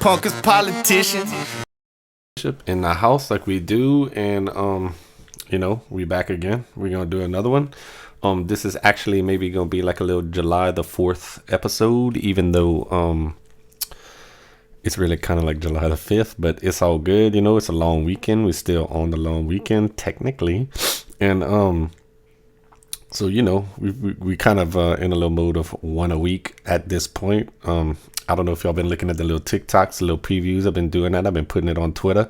punk as politicians. In the house like we do, and we back again. We're gonna do another one. This is actually maybe gonna be like a little July the 4th episode, even though it's really kind of like July the 5th, but it's all good. It's a long weekend. We're still on the long weekend technically, and so we kind of in a little mode of one a week at this point. I don't know if y'all been looking at the little TikToks, the little previews. I've been doing that. I've been putting it on Twitter.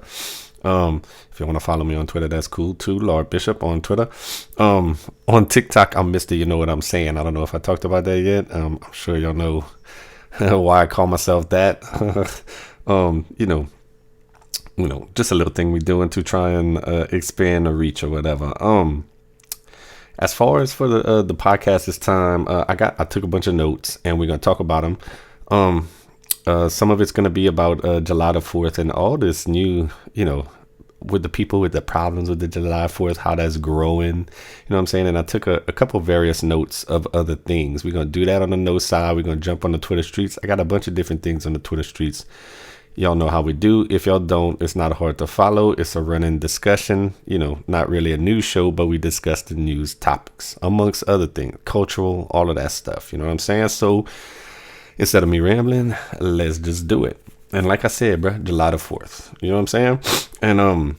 If you want to follow me on Twitter, that's cool too. Lord Bishop on Twitter. On TikTok, I'm Mr. You Know What I'm Saying. I don't know if I talked about that yet. I'm sure y'all know why I call myself that. Just a little thing we're doing to try and expand the reach or whatever. As far as for the podcast this time, I took a bunch of notes and we're gonna talk about them. Some of it's gonna be about July the 4th and all this new, with the people with the problems with the July 4th, how that's growing. You know what I'm saying? And I took a couple various notes of other things. We're gonna do that on the note side. We're gonna jump on the Twitter streets. I got a bunch of different things on the Twitter streets. Y'all know how we do. If y'all don't, it's not hard to follow. It's a running discussion, not really a news show, but we discuss the news topics amongst other things, cultural, all of that stuff. You know what I'm saying? So instead of me rambling, let's just do it. And like I said, bro, July the 4th, you know what I'm saying? And,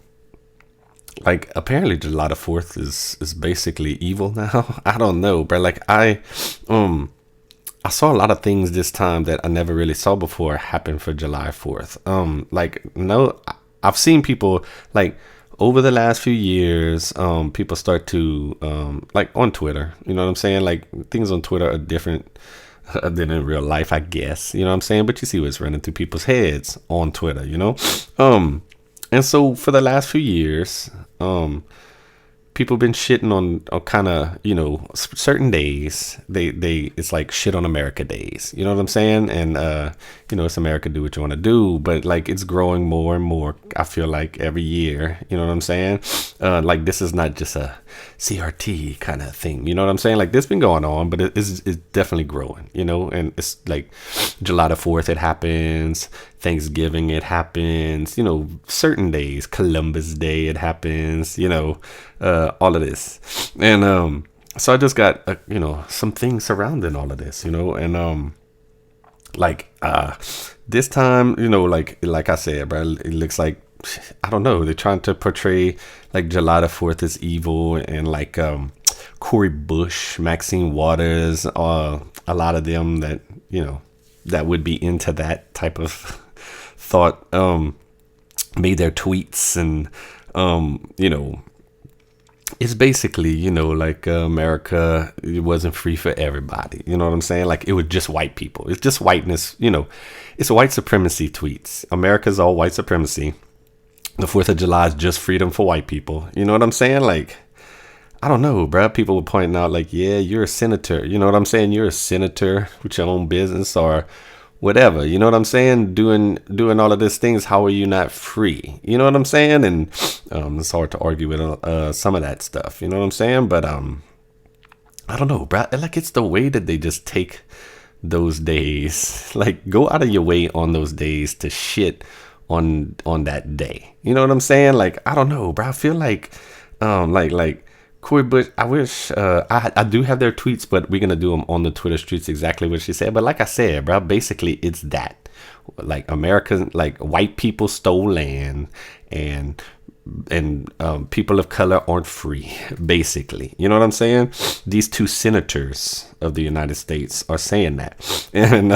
apparently July the 4th is basically evil now. I don't know, bro. I saw a lot of things this time that I never really saw before happen for July 4th. I've seen people over the last few years, people start to, on Twitter, you know what I'm saying? Like things on Twitter are different than in real life, I guess, you know what I'm saying? But you see what's running through people's heads on Twitter, and so for the last few years, people been shitting on kind of, certain days. They it's like shit on America days. You know what I'm saying? And, it's America, do what you want to do. But it's growing more and more, I feel like, every year. You know what I'm saying? This is not just a CRT kind of thing. You know what I'm saying? This been going on, but it's definitely growing, and it's like July the 4th, it happens. Thanksgiving, it happens, certain days, Columbus Day, it happens, all of this. And so I just got some things surrounding all of this, and this time, like I said, bro, it looks like, I don't know, they're trying to portray July the 4th as evil, and Cori Bush, Maxine Waters, a lot of them that that would be into that type of thought, made their tweets, and it's basically America, it wasn't free for everybody, you know what I'm saying? It was just white people, it's just whiteness, it's white supremacy tweets. America's all white supremacy. The 4th of July is just freedom for white people, you know what I'm saying? I don't know, bro. People were pointing out yeah, you're a senator, you know what I'm saying? You're a senator with your own business or whatever, you know what I'm saying? Doing all of these things. How are you not free? You know what I'm saying? And it's hard to argue with some of that stuff. You know what I'm saying? But I don't know, bro. It's the way that they just take those days. Go out of your way on those days to shit on that day. You know what I'm saying? I don't know, bro. I feel like Cori Bush, I wish I do have their tweets, but we're gonna do them on the Twitter streets, exactly what she said. But like I said, bro, basically it's that America, white people stole land, and people of color aren't free, basically. You know what I'm saying? These two senators of the United States are saying that, and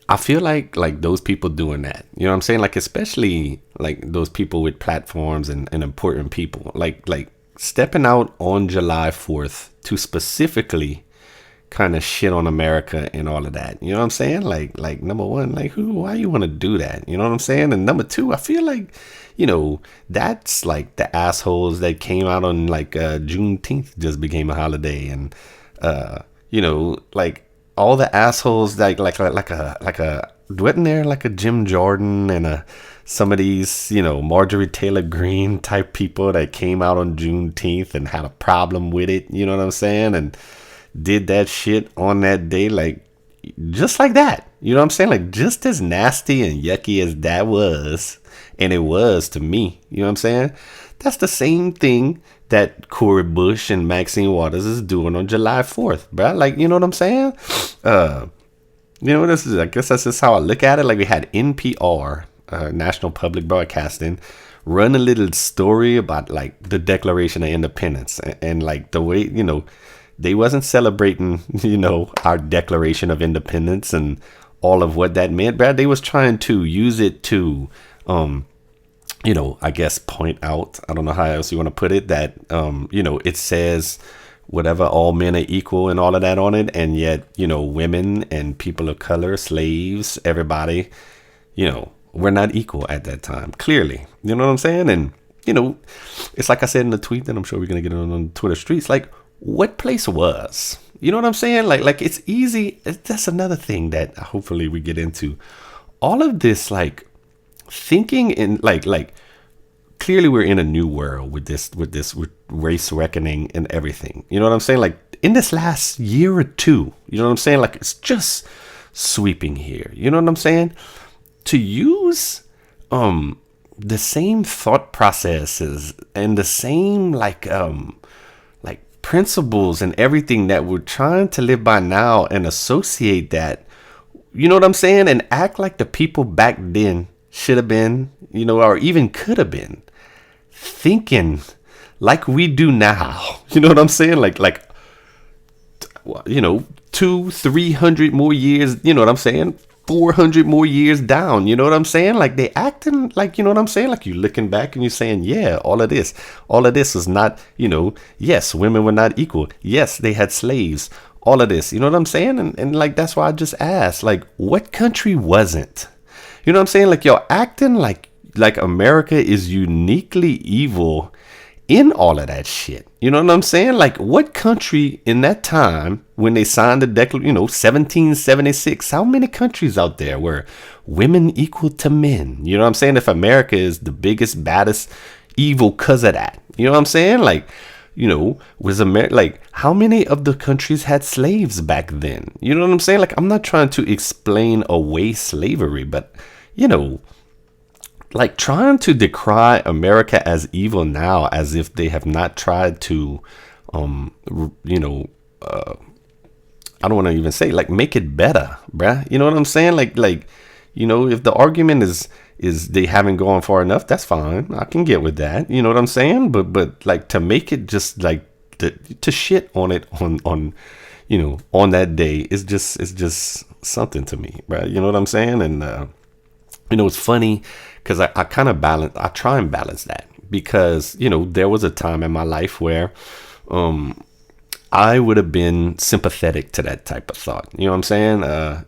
I feel like those people doing that, you know what I'm saying? Especially those people with platforms and important people, stepping out on July 4th to specifically kind of shit on America and all of that. You know what I'm saying? Number one, why you want to do that? You know what I'm saying? And number two, I feel that's the assholes that came out on Juneteenth just became a holiday, and all the assholes wasn't there a Jim Jordan and some of these, Marjorie Taylor Greene type people that came out on Juneteenth and had a problem with it, you know what I'm saying? And did that shit on that day. just like that. You know what I'm saying? Like, just as nasty and yucky as that was, and it was to me, you know what I'm saying? That's the same thing that Cori Bush and Maxine Waters is doing on July 4th, bro. Like, you know what I'm saying? This is, I guess that's just how I look at it. Like, we had NPR, National Public Broadcasting, run a little story about like the Declaration of Independence and like the way, they wasn't celebrating, our Declaration of Independence and all of what that meant, bro. They was trying to use it to, I guess point out, I don't know how else you want to put it, that, it says whatever, all men are equal and all of that on it. And yet, women and people of color, slaves, everybody, we're not equal at that time. Clearly, you know what I'm saying? And, it's like I said in the tweet that I'm sure we're going to get on the Twitter streets, like, what place was, you know what I'm saying? Like it's easy. That's another thing that hopefully we get into. All of this, like, thinking in like clearly we're in a new world with race reckoning and everything. You know what I'm saying? Like, in this last year or two, you know what I'm saying? Like, it's just sweeping here. You know what I'm saying? To use the same thought processes and the same like principles and everything that we're trying to live by now and associate that, you know what I'm saying? And act like the people back then should have been, or even could have been thinking like we do now. You know what I'm saying? Like 200-300 more years, you know what I'm saying? 400 more years down, you know what I'm saying? Like, they acting like, you know what I'm saying? Like, you're looking back and you're saying, yeah, all of this is not, yes, women were not equal. Yes, they had slaves. All of this, you know what I'm saying? And like, that's why I just asked, like, what country wasn't? You know what I'm saying? Like, you're acting like America is uniquely evil in all of that shit. You know what I'm saying? Like, what country in that time when they signed the Declaration, 1776, how many countries out there were women equal to men? You know what I'm saying? If America is the biggest, baddest, evil cause of that, you know what I'm saying? Like, was America, like, how many of the countries had slaves back then? You know what I'm saying? Like, I'm not trying to explain away slavery, but, like, trying to decry America as evil now, as if they have not tried to, I don't want to even say, like, make it better, bruh. You know what I'm saying? Like, if the argument is they haven't gone far enough, that's fine. I can get with that. You know what I'm saying? But like, to make it just like to shit on it on that day is just something to me, bruh. You know what I'm saying? And it's funny, because I kind of I try and balance that, because, there was a time in my life where I would have been sympathetic to that type of thought. You know what I'm saying?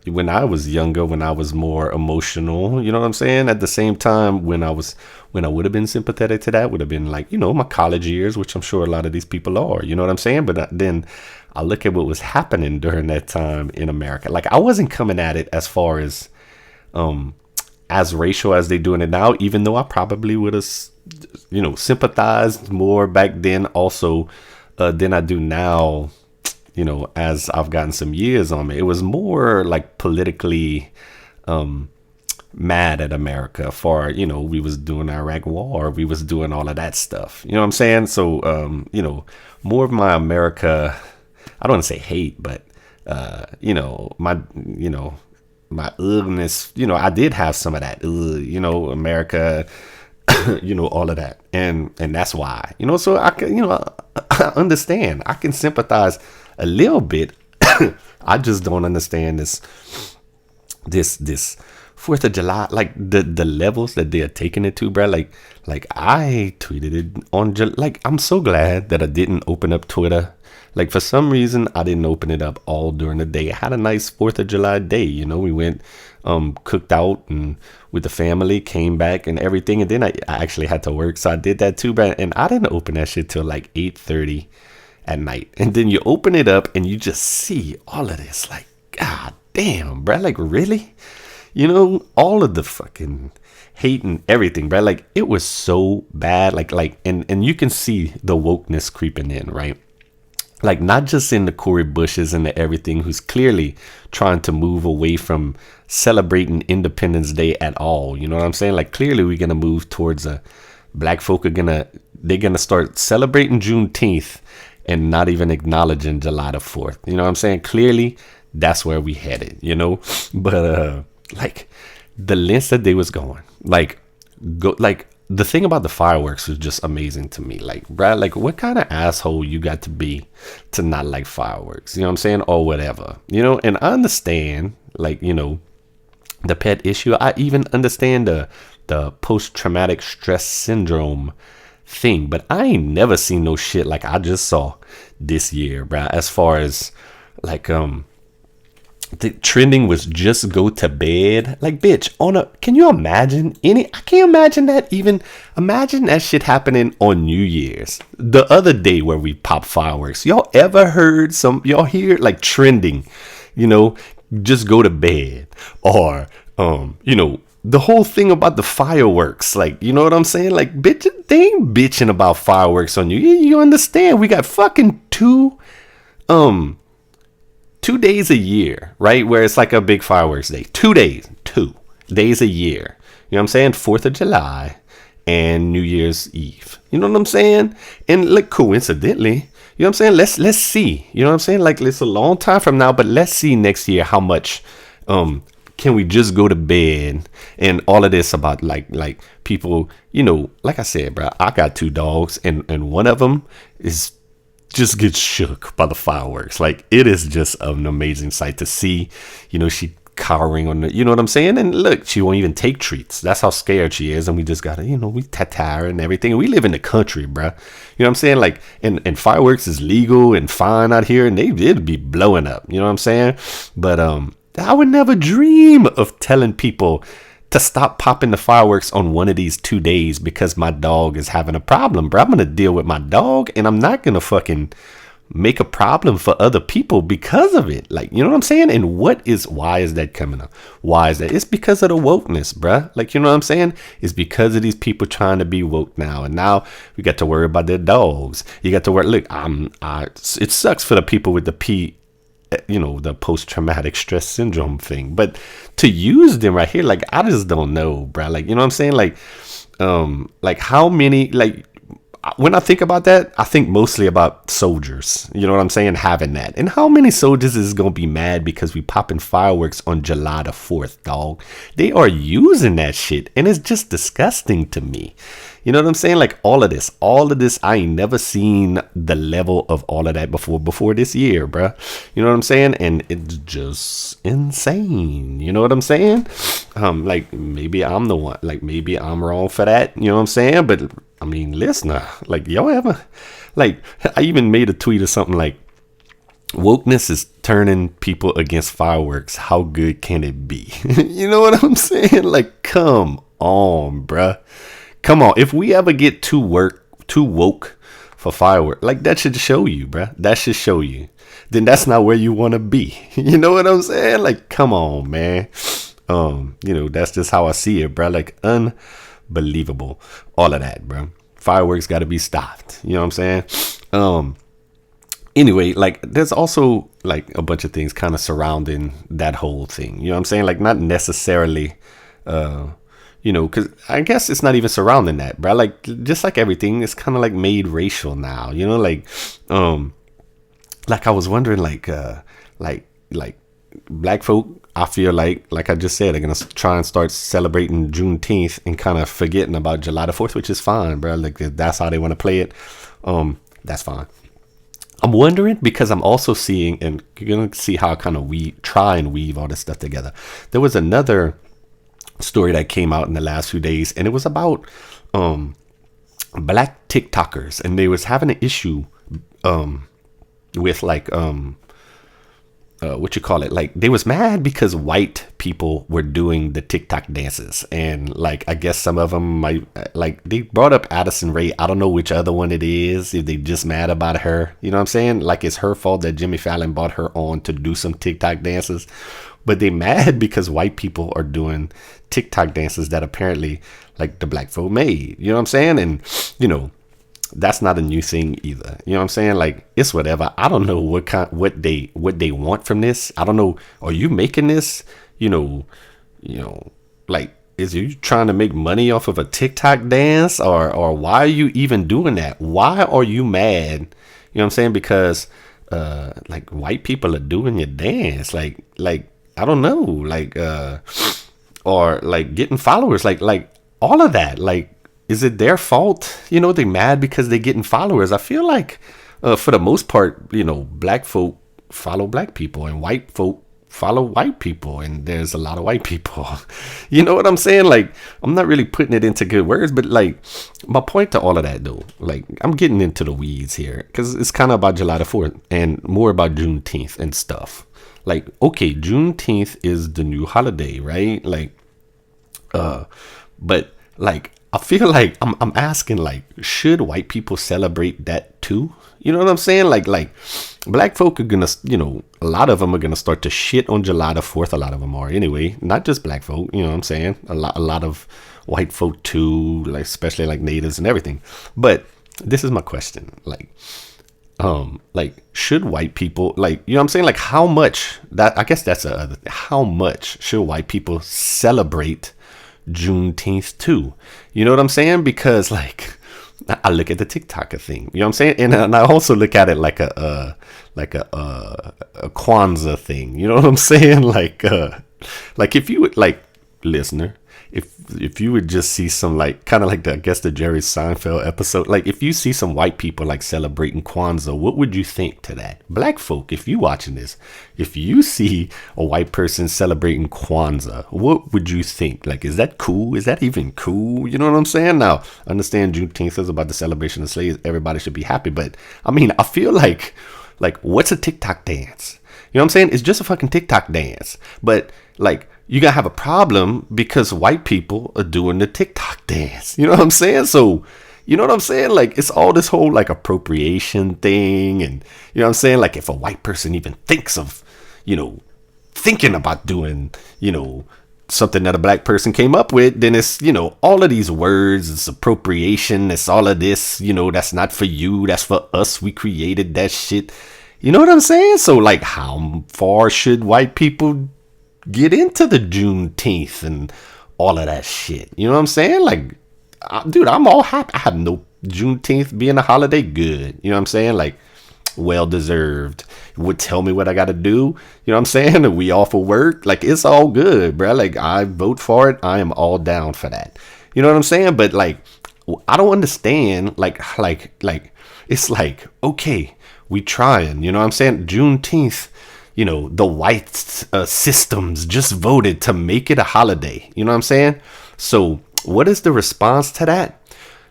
When I was younger, when I was more emotional, you know what I'm saying? At the same time, when I would have been sympathetic to that would have been like, my college years, which I'm sure a lot of these people are, you know what I'm saying? But then I look at what was happening during that time in America. Like, I wasn't coming at it as far as racial as they doing it now, even though I probably would have, sympathized more back then also than I do now, as I've gotten some years on me. It was more like politically mad at America for, we was doing Iraq war, we was doing all of that stuff. You know what I'm saying? So, more of my America, I don't want to say hate, but, my ugliness, I did have some of that, America, all of that. And that's why, so I can, I understand, I can sympathize a little bit. I just don't understand this 4th of July, like the levels that they are taking it to, bro. Like I tweeted it on, like, I'm so glad that I didn't open up Twitter. Like, for some reason, I didn't open it up all during the day. I had a nice 4th of July day. We went, cooked out and with the family, came back and everything. And then I actually had to work. So I did that too, bro. And I didn't open that shit till like 8:30 at night. And then you open it up and you just see all of this. Like, God damn, bro. Like, really? All of the fucking hate and everything, bro. Like, it was so bad. And you can see the wokeness creeping in, right? Like, not just in the Cory Bushes and the everything, who's clearly trying to move away from celebrating Independence Day at all. You know what I'm saying? Like, clearly we're gonna move towards a black folk they're gonna start celebrating Juneteenth and not even acknowledging July the 4th. You know what I'm saying? Clearly that's where we headed, you know. But like, the lengths that they was going, like, the thing about the fireworks was just amazing to me. Like, Brad, like, what kind of asshole you got to be to not like fireworks? You know what I'm saying? Or whatever, you know. And I understand, like, you know, the pet issue. I even understand the post-traumatic stress syndrome thing, but I ain't never seen no shit like I just saw this year, bruh. As far as like the trending was just go to bed. Like, bitch, can you imagine I can't imagine that. Even imagine that shit happening on New Year's, the other day where we pop fireworks. Y'all ever heard y'all hear like trending, you know, just go to bed, or you know, the whole thing about the fireworks, like, you know what I'm saying? Like, bitch, they ain't bitching about fireworks on you. You understand? We got fucking two days a year, right? Where it's like a big fireworks day. 2 days a year. You know what I'm saying? 4th of July and New Year's Eve. You know what I'm saying? And like, coincidentally, you know what I'm saying? Let's see. You know what I'm saying? Like, it's a long time from now, but let's see next year how much can we just go to bed and all of this about like people, you know, like I said, bro, I got 2 dogs and one of them just gets shook by the fireworks. Like, it is just an amazing sight to see. You know, she cowering on the, you know what I'm saying? And look, she won't even take treats. That's how scared she is. And we just gotta, you know, we tatar and everything. We live in the country, bruh. You know what I'm saying? Like, and fireworks is legal and fine out here, and it'd be blowing up. You know what I'm saying? But I would never dream of telling people to stop popping the fireworks on one of these 2 days because my dog is having a problem, bro. I'm gonna deal with my dog, and I'm not gonna fucking make a problem for other people because of it. Like, you know what I'm saying? And why is that coming up? Why is that? It's because of the wokeness, bruh. Like, you know what I'm saying? It's because of these people trying to be woke now. And now we got to worry about their dogs. You got to worry. Look, it sucks for the people with the you know, the post-traumatic stress syndrome thing, but to use them right here, like, I just don't know, bruh. Like, you know what I'm saying? Like how many, like, when I think about that, I think mostly about soldiers, you know what I'm saying, having that. And how many soldiers is going to be mad because we popping fireworks on July the 4th, dog? They are using that shit, and it's just disgusting to me. You know what I'm saying? Like, all of this, I ain't never seen the level of all of that before this year, bruh. You know what I'm saying? And it's just insane. You know what I'm saying? Like, maybe I'm the one, like, maybe I'm wrong for that. You know what I'm saying? But I mean, listener, like, y'all ever, like, I even made a tweet or something like, wokeness is turning people against fireworks. How good can it be? You know what I'm saying? Like, come on, bruh. Come on. If we ever get too woke for fireworks, like, that should show you, bruh. That should show you. Then that's not where you want to be. You know what I'm saying? Like, come on, man. You know, that's just how I see it, bruh. Like, unbelievable. All of that, bro. Fireworks got to be stopped. You know what I'm saying? Anyway, like, there's also like a bunch of things kind of surrounding that whole thing. You know what I'm saying? Like, not necessarily, you know, because I guess it's not even surrounding that, bro. Like, just like everything, it's kind of like made racial now. You know, like I was wondering, like black folk, I feel like I just said, they're gonna try and start celebrating Juneteenth and kind of forgetting about July the 4th, which is fine, bro. Like, if that's how they want to play it, that's fine. I'm wondering, because I'm also seeing, and you're gonna see how I kind of try and weave all this stuff together. There was another story that came out in the last few days, and it was about black TikTokers, and they was having an issue with like what you call it, like, they was mad because white people were doing the TikTok dances, and like, I guess some of them might, like, they brought up Addison Rae. I don't know which other one it is, if they just mad about her, you know what I'm saying? Like, it's her fault that Jimmy Fallon brought her on to do some TikTok dances, but they mad because white people are doing TikTok dances that apparently, like, the black folk made, you know what I'm saying? And, you know, that's not a new thing either. You know what I'm saying? Like, it's whatever. I don't know what they want from this. I don't know. Are you making this? Like, is you trying to make money off of a TikTok dance, or why are you even doing that? Why are you mad? You know what I'm saying? Because like, white people are doing your dance. Like I don't know. Like or like getting followers. Like all of that. Like, is it their fault? They mad because they getting followers. I feel like for the most part, black folk follow black people and white folk follow white people, and there's a lot of white people. You know what I'm saying? Like, I'm not really putting it into good words, but like, my point to all of that though, like, I'm getting into the weeds here because it's kind of about July the 4th and more about Juneteenth and stuff. Like, okay, Juneteenth is the new holiday, right? Like, but like, I feel like I'm asking, like, should white people celebrate that too? You know what I'm saying? Like black folk are gonna, a lot of them are gonna start to shit on July the 4th. A lot of them are anyway, not just black folk. You know what I'm saying? A lot of white folk too, like, especially like natives and everything. But this is my question, like, should white people, like, you know what I'm saying? Like, how much, I guess that's the other thing. How much should white people celebrate Juneteenth too? You know what I'm saying? Because, like, I look at the TikToker thing, you know what I'm saying? And I also look at it like a Kwanzaa thing, you know what I'm saying? Like if you would, like, listener, if you would just see some, like, kind of like I guess the Jerry Seinfeld episode, like, if you see some white people like celebrating Kwanzaa, what would you think to that? Black folk, if you watching this, if you see a white person celebrating Kwanzaa, what would you think? Like, is that cool? Is that even cool? You know what I'm saying? Now, I understand Juneteenth is about the celebration of slaves. Everybody should be happy, but I mean, I feel like what's a TikTok dance? You know what I'm saying? It's just a fucking TikTok dance, but like, you gotta have a problem because white people are doing the TikTok dance. You know what I'm saying? So, you know what I'm saying? Like, it's all this whole, like, appropriation thing. And, you know what I'm saying? Like, if a white person even thinks of, thinking about doing, something that a black person came up with, then it's, all of these words, it's appropriation, it's all of this, that's not for you, that's for us, we created that shit. You know what I'm saying? So, like, how far should white people get into the Juneteenth and all of that shit? You know what I'm saying? Like, dude, I'm all happy. I have no Juneteenth being a holiday. Good. You know what I'm saying? Like, well deserved. Would tell me what I got to do. You know what I'm saying? Are we off of work? Like, it's all good, bro. Like, I vote for it. I am all down for that. You know what I'm saying? But, like, I don't understand. Like, it's like, okay, we trying. You know what I'm saying? Juneteenth. The white systems just voted to make it a holiday. You know what I'm saying? So what is the response to that?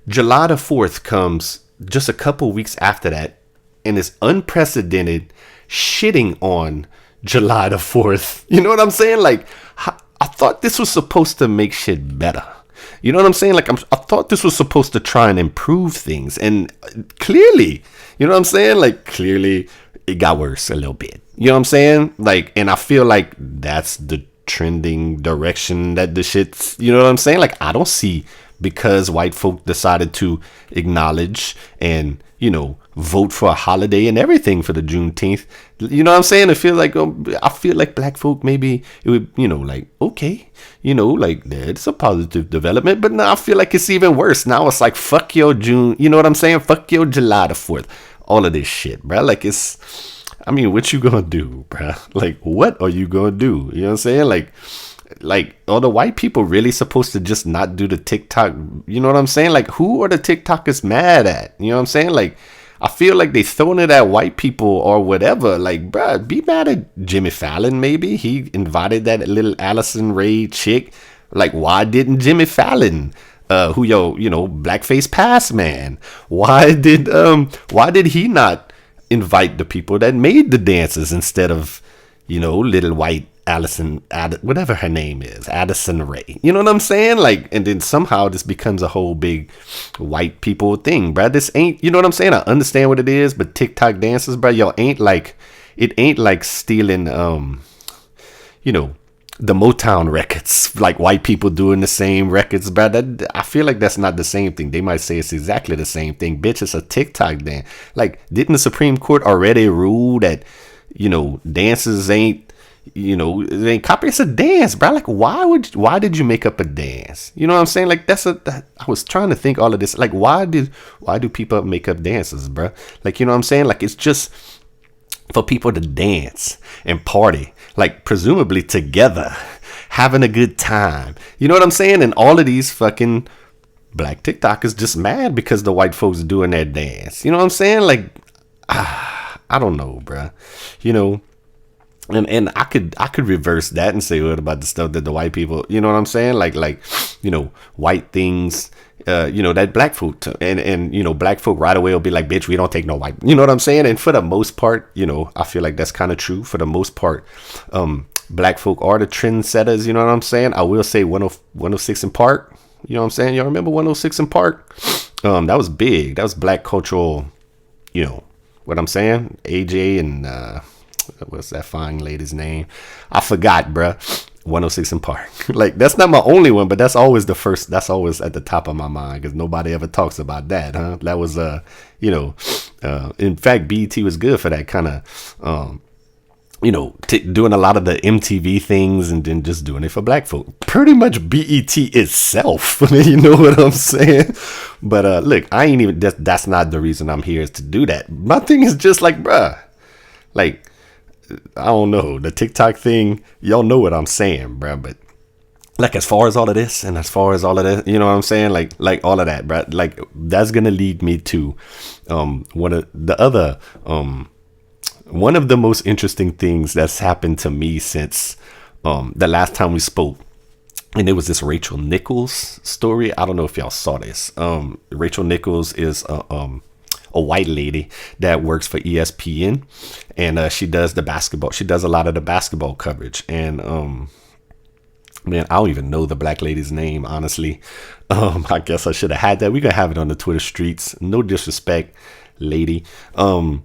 July the 4th comes just a couple weeks after that, and it's unprecedented shitting on July the 4th. You know what I'm saying? Like, I thought this was supposed to make shit better. You know what I'm saying? Like, I thought this was supposed to try and improve things. And clearly, you know what I'm saying? Like, clearly it got worse a little bit. You know what I'm saying? Like, and I feel like that's the trending direction that the shit's, you know what I'm saying? Like, I don't see, because white folk decided to acknowledge and, vote for a holiday and everything for the Juneteenth. You know what I'm saying? I feel like black folk, maybe it would, like, okay, like, it's a positive development, but now I feel like it's even worse. Now it's like, fuck your June, you know what I'm saying? Fuck your July the 4th. All of this shit, bro. Like, what you gonna do, bro? Like, what are you gonna do? You know what I'm saying? Like, are the white people really supposed to just not do the TikTok? You know what I'm saying? Like, who are the TikTokers mad at? You know what I'm saying? Like, I feel like they throwing it at white people or whatever. Like, bro, be mad at Jimmy Fallon, maybe. He invited that little Allison Ray chick. Like, why didn't Jimmy Fallon, blackface pass man? Why did he not invite the people that made the dances instead of, little white whatever her name is, Addison Ray? You know what I'm saying? Like, and then somehow this becomes a whole big white people thing, bro. This ain't, you know what I'm saying? I understand what it is, but TikTok dances, bro, it ain't like stealing, the Motown records, like white people doing the same records, bro. I feel like that's not the same thing. They might say it's exactly the same thing. Bitch, it's a TikTok dance. Like, didn't the Supreme Court already rule that, dances ain't, it ain't copy? It's a dance, bro. Like, why did you make up a dance? You know what I'm saying? Like, I was trying to think all of this. Like, why do people make up dances, bro? Like, you know what I'm saying? Like, it's just for people to dance and party, like presumably together, having a good time. You know what I'm saying? And all of these fucking black TikTokers just mad because the white folks doing their dance. You know what I'm saying? Like, I don't know, bruh. And I could reverse that and say, what about the stuff that the white people, you know what I'm saying? Like, white things, that black folk, and black folk right away will be like, bitch, we don't take no white, you know what I'm saying? And for the most part, I feel like that's kind of true. For the most part, black folk are the trendsetters, you know what I'm saying? I will say 106 in Park, you know what I'm saying? Y'all remember 106 in Park? That was big. That was black cultural, what I'm saying? AJ and, what's that fine lady's name? I forgot, bruh. 106 in Park. Like, that's not my only one, but that's always the first. That's always at the top of my mind because nobody ever talks about that, huh? That was, in fact, BET was good for that kind of, doing a lot of the MTV things and then just doing it for black folk. Pretty much BET itself. You know what I'm saying? But look, I ain't even. That's not the reason I'm here is to do that. My thing is just like, bruh, like. I don't know, the TikTok thing, y'all know what I'm saying, bro. But like, as far as all of this and as far as all of this, you know what I'm saying? Like all of that, bro. Like, that's gonna lead me to one of the most interesting things that's happened to me since the last time we spoke. And it was this Rachel Nichols story. I don't know if y'all saw this. Rachel Nichols is a white lady that works for ESPN, and she does the basketball. She does a lot of the basketball coverage. And man, I don't even know the black lady's name, honestly. I guess I should have had that. We can have it on the Twitter streets. No disrespect, lady. And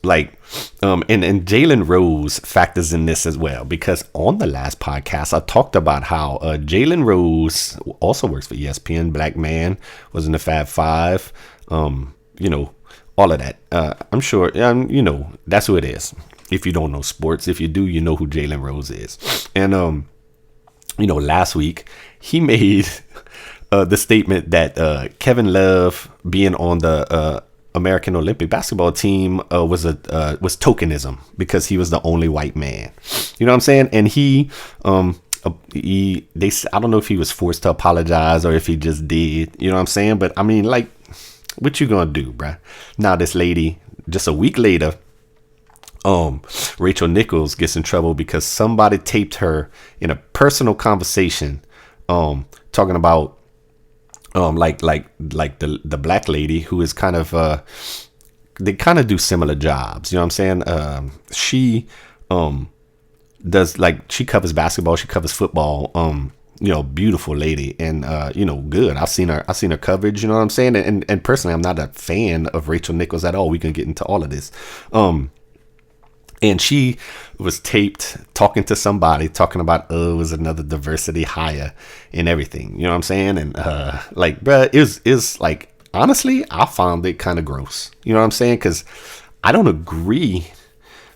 Jalen Rose factors in this as well, because on the last podcast I talked about how Jalen Rose also works for ESPN, black man, was in the Fab Five. All of that. I'm sure, that's who it is. If you don't know sports, if you do, you know who Jalen Rose is. And, last week he made the statement that Kevin Love being on the American Olympic basketball team was tokenism because he was the only white man. You know what I'm saying? And I don't know if he was forced to apologize or if he just did. You know what I'm saying? But I mean, like, what you gonna do, bruh? Now this lady, just a week later, Rachel Nichols gets in trouble because somebody taped her in a personal conversation, talking about, like the black lady who is kind of, they kind of do similar jobs. You know what I'm saying? She, does, like, she covers basketball, she covers football, beautiful lady, and good. I've seen her coverage, you know what I'm saying? And personally, I'm not a fan of Rachel Nichols at all. We can get into all of this. And she was taped talking to somebody, talking about, it was another diversity hire and everything. You know what I'm saying? And bruh, it's like, honestly, I found it kind of gross. You know what I'm saying? Because I don't agree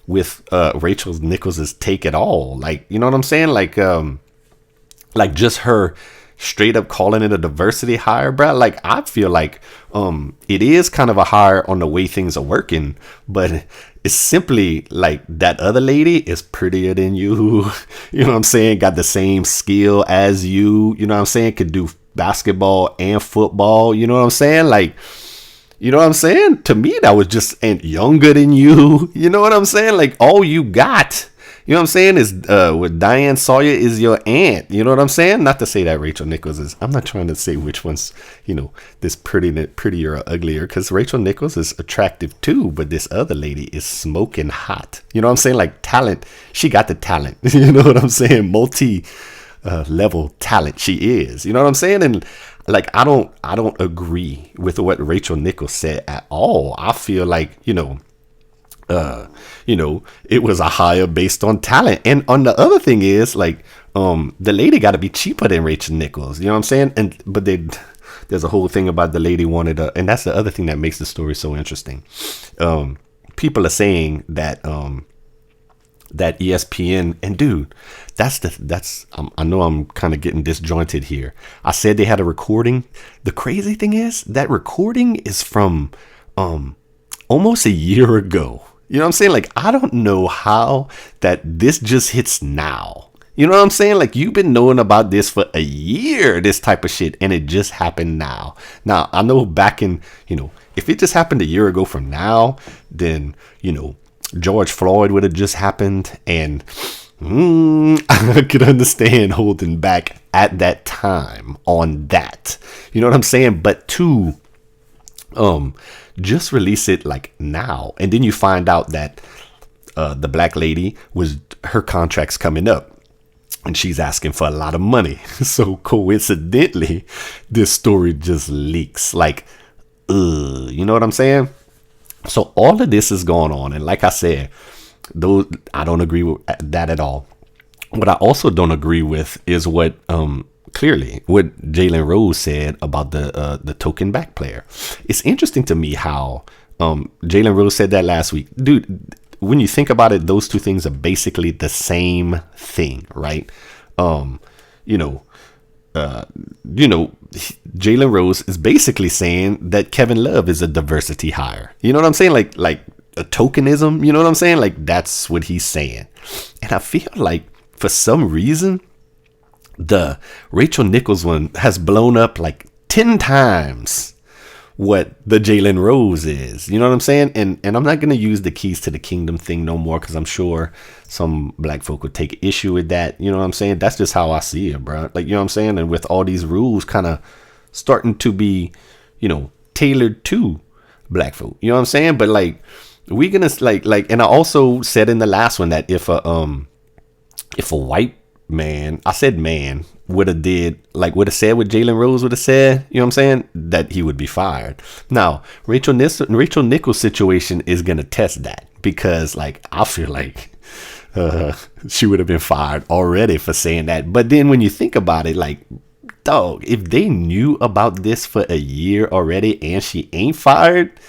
with Rachel Nichols' take at all. Like, you know what I'm saying? Like just her straight up calling it a diversity hire, bro. Like, I feel like it is kind of a hire on the way things are working, but it's simply like that other lady is prettier than you. You know what I'm saying? Got the same skill as you. You know what I'm saying? Could do basketball and football. You know what I'm saying? Like, you know what I'm saying? To me, that was just younger than you. You know what I'm saying? Like, all you got, you know what I'm saying, is with Diane Sawyer is your aunt. You know what I'm saying? Not to say that Rachel Nichols is, I'm not trying to say which one's, this prettier or uglier, because Rachel Nichols is attractive too, but this other lady is smoking hot. You know what I'm saying? Like, talent, she got the talent. You know what I'm saying? Level talent she is. You know what I'm saying? And like, I don't agree with what Rachel Nichols said at all. I feel like, it was a hire based on talent. And on the other thing is like, the lady got to be cheaper than Rachel Nichols. You know what I'm saying? But there's a whole thing about the lady wanted and that's the other thing that makes the story so interesting. People are saying that, that ESPN, and dude, I know I'm kind of getting disjointed here. I said they had a recording. The crazy thing is that recording is from, almost a year ago. You know what I'm saying? Like, I don't know how that this just hits now. You know what I'm saying? Like, you've been knowing about this for a year, this type of shit, and it just happened now. Now, I know back in, if it just happened a year ago from now, then, George Floyd would have just happened, and I could understand holding back at that time on that. You know what I'm saying? But to just release it like now, and then you find out that the black lady her contract's coming up and she's asking for a lot of money. So coincidentally, this story just leaks. Like, you know what I'm saying? So all of this is going on, and like I said, though I don't agree with that at all. What I also don't agree with is what clearly what Jalen Rose said about the token back player. It's interesting to me how Jalen Rose said that last week. Dude, when you think about it, those two things are basically the same thing, right? Jalen Rose is basically saying that Kevin Love is a diversity hire. You know what I'm saying? Like a tokenism, you know what I'm saying? Like, that's what he's saying. And I feel like for some reason, the Rachel Nichols one has blown up like 10 times what the Jalen Rose is. You know what I'm saying? And I'm not going to use the keys to the kingdom thing no more, because I'm sure some black folk would take issue with that. You know what I'm saying? That's just how I see it, bro. Like, you know what I'm saying? And with all these rules kind of starting to be, tailored to black folk. You know what I'm saying? But like, we're going to like, and I also said in the last one that if a white man, I said man, would have said what Jalen Rose would have said, you know what I'm saying, that he would be fired. Now, Rachel Nichols' situation is going to test that, because like, I feel like she would have been fired already for saying that. But then when you think about it, like, dog, if they knew about this for a year already and she ain't fired,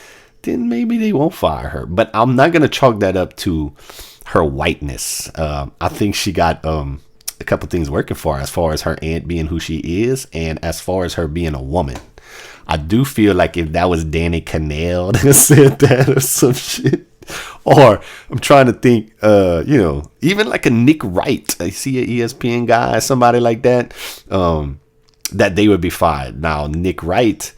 then maybe they won't fire her. But I'm not going to chalk that up to her whiteness. I think she got a couple things working for her, as far as her aunt being who she is, and as far as her being a woman. I do feel like if that was Danny Cannell that said that or some shit, or I'm trying to think, even like a Nick Wright, I see an ESPN guy, somebody like that, that they would be fired. Now, Nick Wright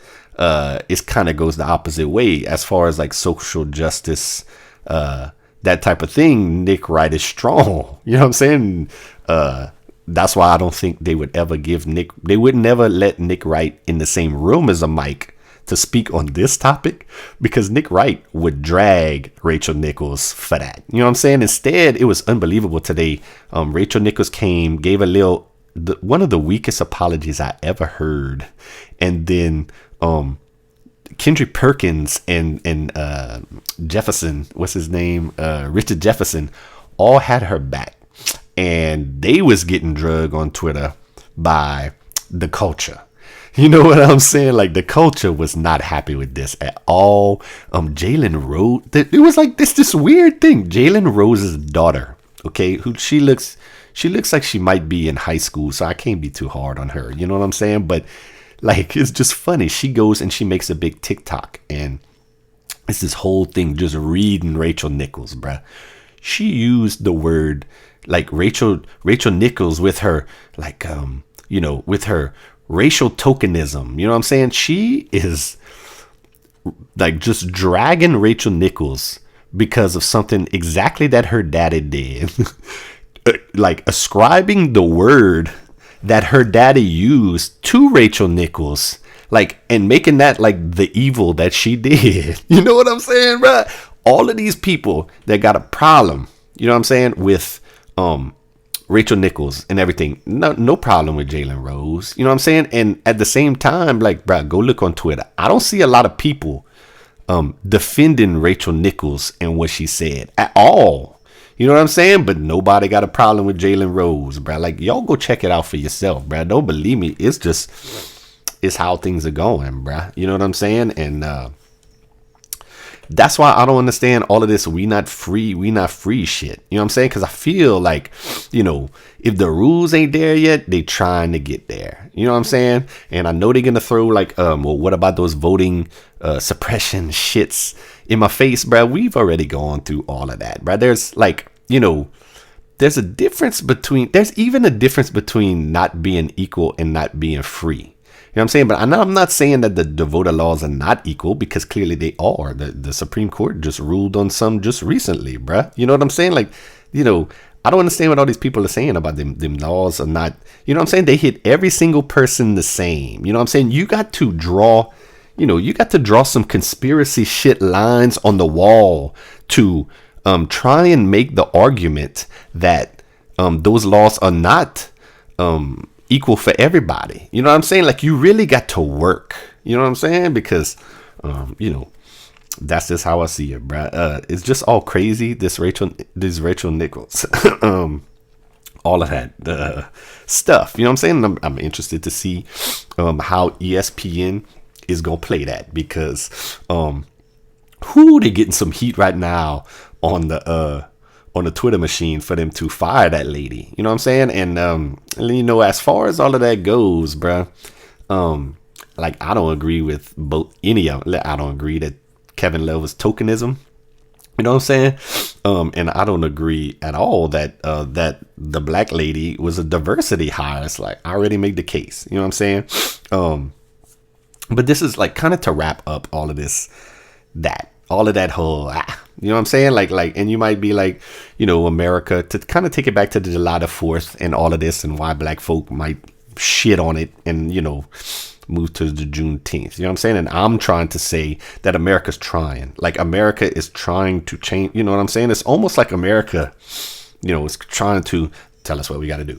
is kind of goes the opposite way as far as like social justice, that type of thing. Nick Wright is strong. You know what I'm saying? That's why I don't think they would ever they would never let Nick Wright in the same room as a Mike to speak on this topic, because Nick Wright would drag Rachel Nichols for that. You know what I'm saying? Instead, it was unbelievable today. Rachel Nichols came, gave one of the weakest apologies I ever heard. And then, Kendrick Perkins and Jefferson, what's his name? Richard Jefferson, all had her back. And they was getting drugged on Twitter by the culture. You know what I'm saying? Like, the culture was not happy with this at all. Jalen Rose, it was like this weird thing. Jalen Rose's daughter, okay, who she looks like she might be in high school, so I can't be too hard on her. You know what I'm saying? But like, it's just funny. She goes and she makes a big TikTok, and it's this whole thing just reading Rachel Nichols, bruh. She used the word like Rachel Nichols with her, like, with her racial tokenism. You know what I'm saying? She is like just dragging Rachel Nichols because of something exactly that her daddy did. Like, ascribing the word that her daddy used to Rachel Nichols, like, and making that like the evil that she did. You know what I'm saying, bro? All of these people that got a problem, you know what I'm saying, with Rachel Nichols and everything, no problem with Jalen Rose. You know what I'm saying? And at the same time, like, bro, go look on Twitter. I don't see a lot of people defending Rachel Nichols and what she said at all. You know what I'm saying? But nobody got a problem with Jalen Rose, bro. Like, y'all go check it out for yourself, bro. Don't believe me. It's how things are going, bro. You know what I'm saying? And that's why I don't understand all of this we not free shit. You know what I'm saying? Because I feel like, if the rules ain't there yet, they trying to get there. You know what I'm saying? And I know they're going to throw like, well, what about those voting suppression shits in my face, bro? We've already gone through all of that, bro. There's like, there's even a difference between not being equal and not being free. You know what I'm saying? But I'm not saying that the voter laws are not equal, because clearly they are. The Supreme Court just ruled on some just recently, bruh. You know what I'm saying? Like, I don't understand what all these people are saying about them laws are not, you know what I'm saying? They hit every single person the same. You know what I'm saying? You got to draw some conspiracy shit lines on the wall to try and make the argument that those laws are not equal for everybody. You know what I'm saying? Like, you really got to work. You know what I'm saying? Because that's just how I see it, bruh. It's just all crazy. This Rachel Nichols, all of that stuff. You know what I'm saying? I'm interested to see how ESPN is gonna play that, because they're getting some heat right now on the Twitter machine for them to fire that lady. You know what I'm saying? And as far as all of that goes, bruh, like, I don't agree with any of them. I don't agree that Kevin Love was tokenism. You know what I'm saying? And I don't agree at all that that the black lady was a diversity hire. It's like, I already made the case. You know what I'm saying? But this is like kind of to wrap up all of this, all of that whole, you know what I'm saying? Like, and you might be like, America, to kind of take it back to the July the 4th and all of this, and why black folk might shit on it and, move to the Juneteenth. You know what I'm saying? And I'm trying to say that America's trying. Like, America is trying to change. You know what I'm saying? It's almost like America, is trying to tell us what we got to do.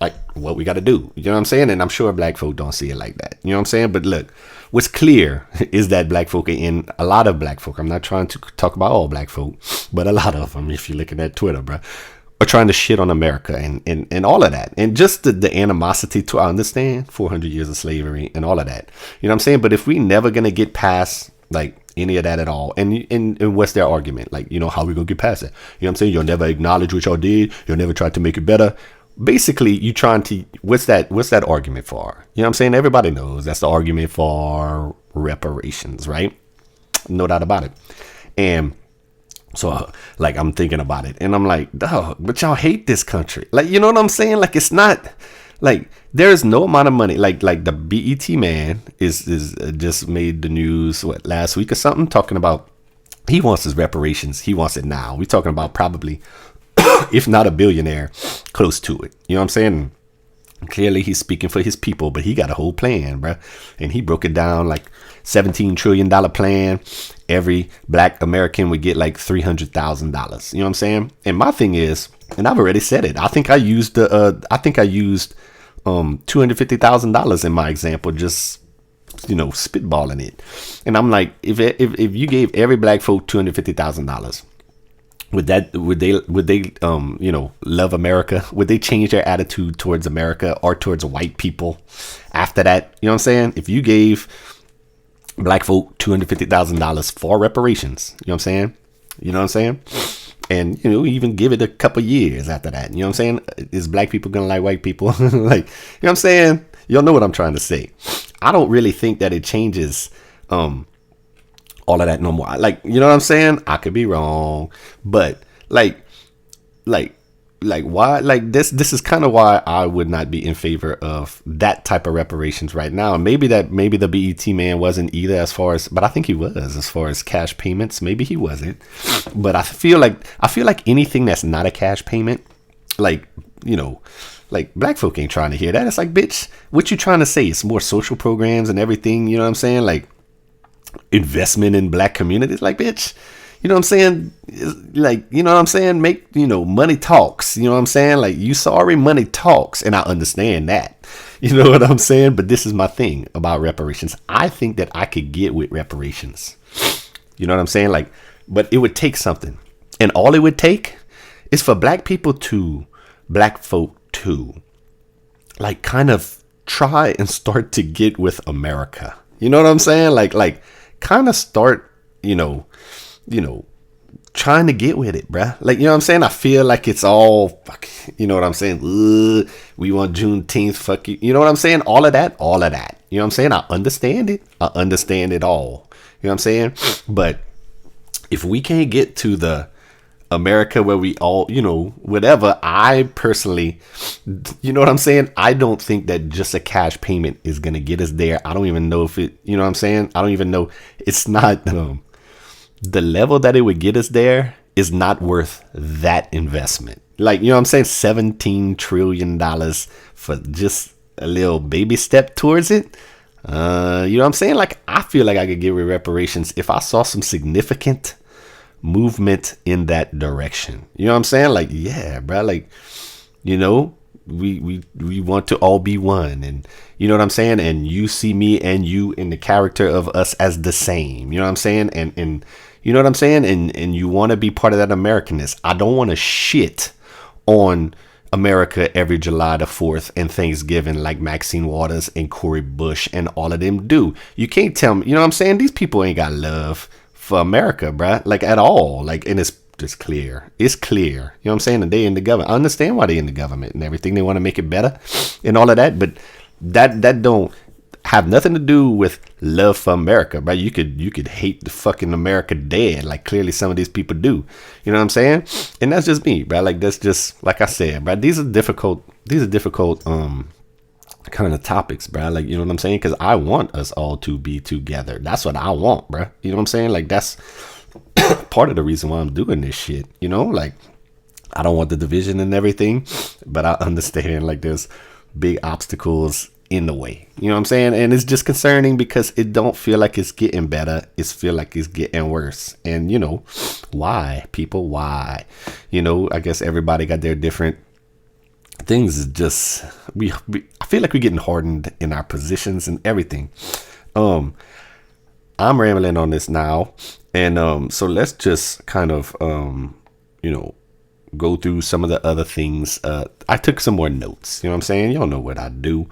Like, what we got to do. You know what I'm saying? And I'm sure black folk don't see it like that. You know what I'm saying? But look, what's clear is that black folk a lot of black folk, I'm not trying to talk about all black folk, but a lot of them, if you're looking at Twitter, bro, are trying to shit on America and all of that. And just the animosity to, I understand 400 years of slavery and all of that. You know what I'm saying? But if we never going to get past like any of that at all, and what's their argument? Like, how we going to get past it? You know what I'm saying? You'll never acknowledge what y'all did. You'll never try to make it better. Basically, you trying to, what's that argument for? You know what I'm saying? Everybody knows that's the argument for reparations, right? No doubt about it. And so, like, I'm thinking about it, and I'm like, dog, but y'all hate this country. Like, you know what I'm saying? Like, it's not, like, there is no amount of money. Like the BET man is just made the news, last week or something, talking about he wants his reparations. He wants it now. We're talking about probably, if not a billionaire, close to it. You know what I'm saying? Clearly he's speaking for his people, but he got a whole plan, bro. And he broke it down like $17 trillion plan. Every black American would get like $300,000. You know what I'm saying? And my thing is, and I've already said it, I think I used $250,000 in my example, just spitballing it. And I'm like, if you gave every black folk $250,000, would they love America? Would they change their attitude towards America or towards white people after that? You know what I'm saying? If you gave black folk $250,000 for reparations, you know what I'm saying? And, even give it a couple years after that. You know what I'm saying? Is black people going to like white people? Like, you know what I'm saying? Y'all know what I'm trying to say. I don't really think that it changes all of that no more. Like, you know what I'm saying? I could be wrong, but like why? Like, this is kind of why I would not be in favor of that type of reparations right now. Maybe the BET man wasn't either, but I think he was, as far as cash payments. Maybe he wasn't, but I feel like anything that's not a cash payment, like, like, black folk ain't trying to hear that. It's like, bitch, what you trying to say? It's more social programs and everything. You know what I'm saying? Like, investment in black communities. Like, bitch, you know what I'm saying? Like, you know what I'm saying? Make, money talks. You know what I'm saying? Like, money talks. And I understand that. You know what I'm saying? But this is my thing about reparations. I think that I could get with reparations. You know what I'm saying? Like, but it would take something. And all it would take is for black folk to, like, kind of try and start to get with America. You know what I'm saying? Like kind of start, trying to get with it, bruh. Like, you know what I'm saying? I feel like it's all, fuck, you know what I'm saying? We want Juneteenth, fuck you. You know what I'm saying? All of that. You know what I'm saying? I understand it. I understand it all. You know what I'm saying? But if we can't get to the America where we all, whatever, I personally, you know what I'm saying? I don't think that just a cash payment is going to get us there. I don't even know if it, you know what I'm saying? I don't even know. It's not, the level that it would get us there is not worth that investment. Like, you know what I'm saying? $17 trillion for just a little baby step towards it. You know what I'm saying? Like, I feel like I could get with reparations if I saw some significant movement in that direction. You know what I'm saying? Like, yeah, bro. Like, we want to all be one, and you know what I'm saying? And you see me and you in the character of us as the same. You know what I'm saying? And you know what I'm saying? And you want to be part of that Americanness. I don't want to shit on America every July the 4th and Thanksgiving like Maxine Waters and Cori Bush and all of them do. You can't tell me, you know what I'm saying? These people ain't got love for America, bruh. Like, at all. Like, and it's just clear. It's clear. You know what I'm saying? And they in the government. I understand why they in the government and everything. They want to make it better and all of that. But that don't have nothing to do with love for America, bruh. You could hate the fucking America dead. Like, clearly some of these people do. You know what I'm saying? And that's just me, bruh. Like, that's just, like I said, bruh. These are difficult kind of topics, bro. Like, you know what I'm saying? Because I want us all to be together. That's what I want, bro. You know what I'm saying? Like, that's part of the reason why I'm doing this shit. Like, I don't want the division and everything, but I understand, like, there's big obstacles in the way. You know what I'm saying? And it's just concerning because it don't feel like it's getting better. It's feel like it's getting worse. And why, people? Why? I guess everybody got their different things. Is just I feel like we're getting hardened in our positions and everything. I'm rambling on this now, and so let's just kind of go through some of the other things. I took some more notes. You know what I'm saying? Y'all know what I do.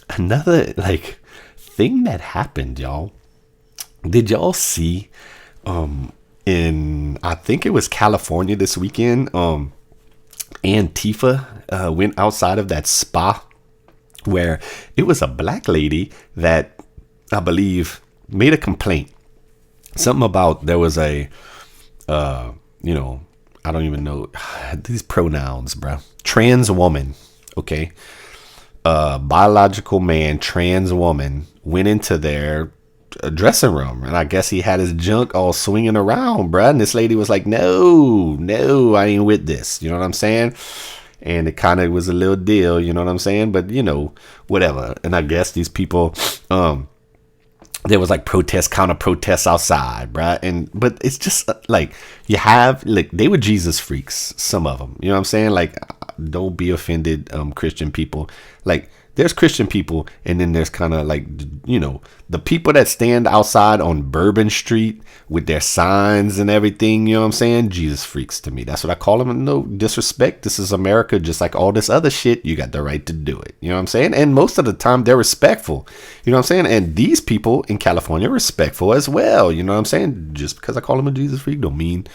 Another like thing that happened, y'all. Did y'all see in I think it was California this weekend? Antifa went outside of that spa where it was a black lady that I believe made a complaint. Something about there was a, I don't even know these pronouns, bro. Trans woman, okay. Biological man, trans woman went into their dressing room, and I guess he had his junk all swinging around, bruh. And this lady was like, no, I ain't with this. You know what I'm saying? And it kind of was a little deal, you know what I'm saying? But whatever. And I guess these people, there was like counter protests outside, bruh. But it's just like you have, like, they were Jesus freaks, some of them. You know what I'm saying? Like, don't be offended, Christian people. Like, there's Christian people, and then there's kind of like, the people that stand outside on Bourbon Street with their signs and everything, you know what I'm saying? Jesus freaks to me. That's what I call them. No disrespect. This is America, just like all this other shit. You got the right to do it. You know what I'm saying? And most of the time, they're respectful. You know what I'm saying? And these people in California are respectful as well. You know what I'm saying? Just because I call them a Jesus freak don't mean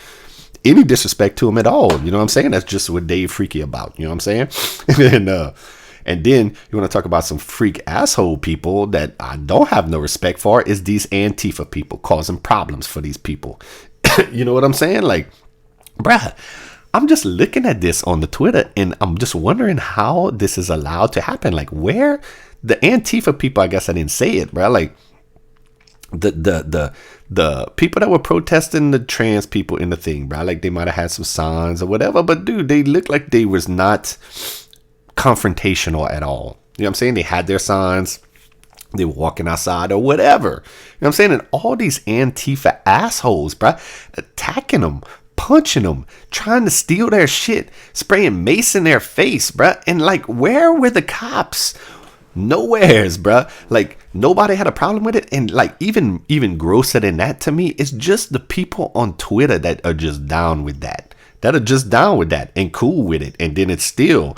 any disrespect to them at all. You know what I'm saying? That's just what they freaky about. You know what I'm saying? And then you want to talk about some freak asshole people that I don't have no respect for is these Antifa people causing problems for these people. You know what I'm saying? Like, bruh, I'm just looking at this on the Twitter and I'm just wondering how this is allowed to happen. Like, where the Antifa people, I guess I didn't say it, bruh. Like, the people that were protesting the trans people in the thing, bruh. Like, they might have had some signs or whatever, but dude, they looked like they was not confrontational at all. You know what I'm saying? They had their signs, they were walking outside or whatever. You know what I'm saying? And all these Antifa assholes, bruh, attacking them, punching them, trying to steal their shit, spraying mace in their face, bruh. And like, where were the cops Nowheres, bruh. Like nobody had a problem with it, and like even grosser than that to me, it's just the people on Twitter that are just down with that. That are just down with that and cool with it, and then it's still,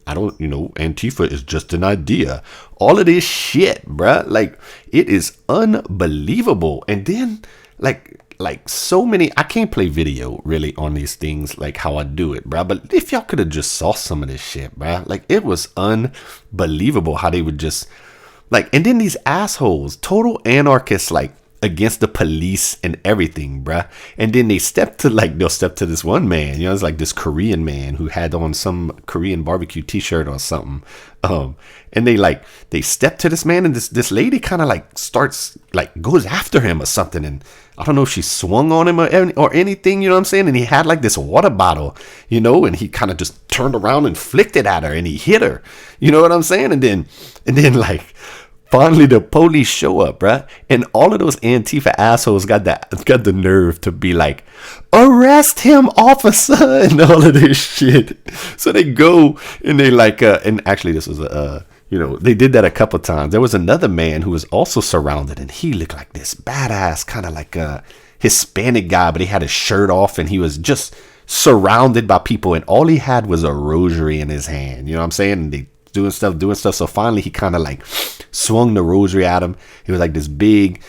I don't, Antifa is just an idea. All of this shit, bruh. Like it is unbelievable, and then like so many, I can't play video really on these things like how I do it, bruh. But if y'all could have just saw some of this shit, bruh, like it was unbelievable how they would just like, and then these assholes, total anarchists, like against the police and everything, bruh. And then they'll step to this one man, it's like this Korean man who had on some Korean barbecue t-shirt or something. And they step to this man, and this lady kind of like starts like goes after him or something. And I don't know if she swung on him or anything, you know what I'm saying? And he had like this water bottle, and he kind of just turned around and flicked it at her, and he hit her, you know what I'm saying? And then like, finally, the police show up, bruh, and all of those Antifa assholes got the nerve to be like, "Arrest him, officer," and all of this shit. So they go and they like, and actually this was they did that a couple times. There was another man who was also surrounded, and he looked like this badass kind of like a Hispanic guy, but he had his shirt off, and he was just surrounded by people, and all he had was a rosary in his hand. You know what I'm saying? And they doing stuff. So finally he kind of like swung the rosary at him. It was like this big,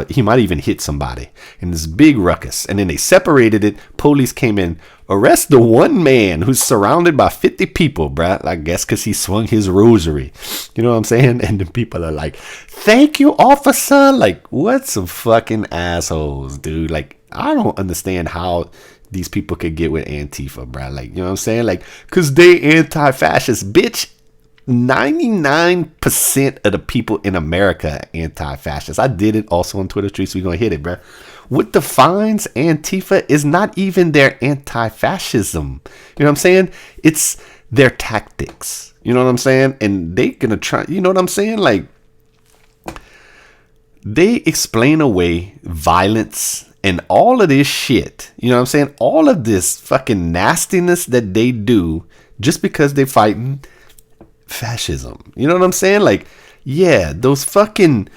he might even hit somebody, and this big ruckus. And then they separated it. Police came in, arrest the one man who's surrounded by 50 people, bruh. I guess because he swung his rosary. You know what I'm saying? And the people are like, "Thank you, officer." Like, what some fucking assholes, dude. Like, I don't understand how these people could get with Antifa, bruh. Like, you know what I'm saying? Like, because they anti-fascist, bitch. 99% of the people in America are anti-fascist. I did it also on Twitter streets. We're going to hit it, bro. What defines Antifa is not even their anti-fascism. You know what I'm saying? It's their tactics. You know what I'm saying? And they going to try, you know what I'm saying? Like, they explain away violence and all of this shit. You know what I'm saying? All of this fucking nastiness that they do just because they're fighting fascism. You know what I'm saying? Like, yeah, those fucking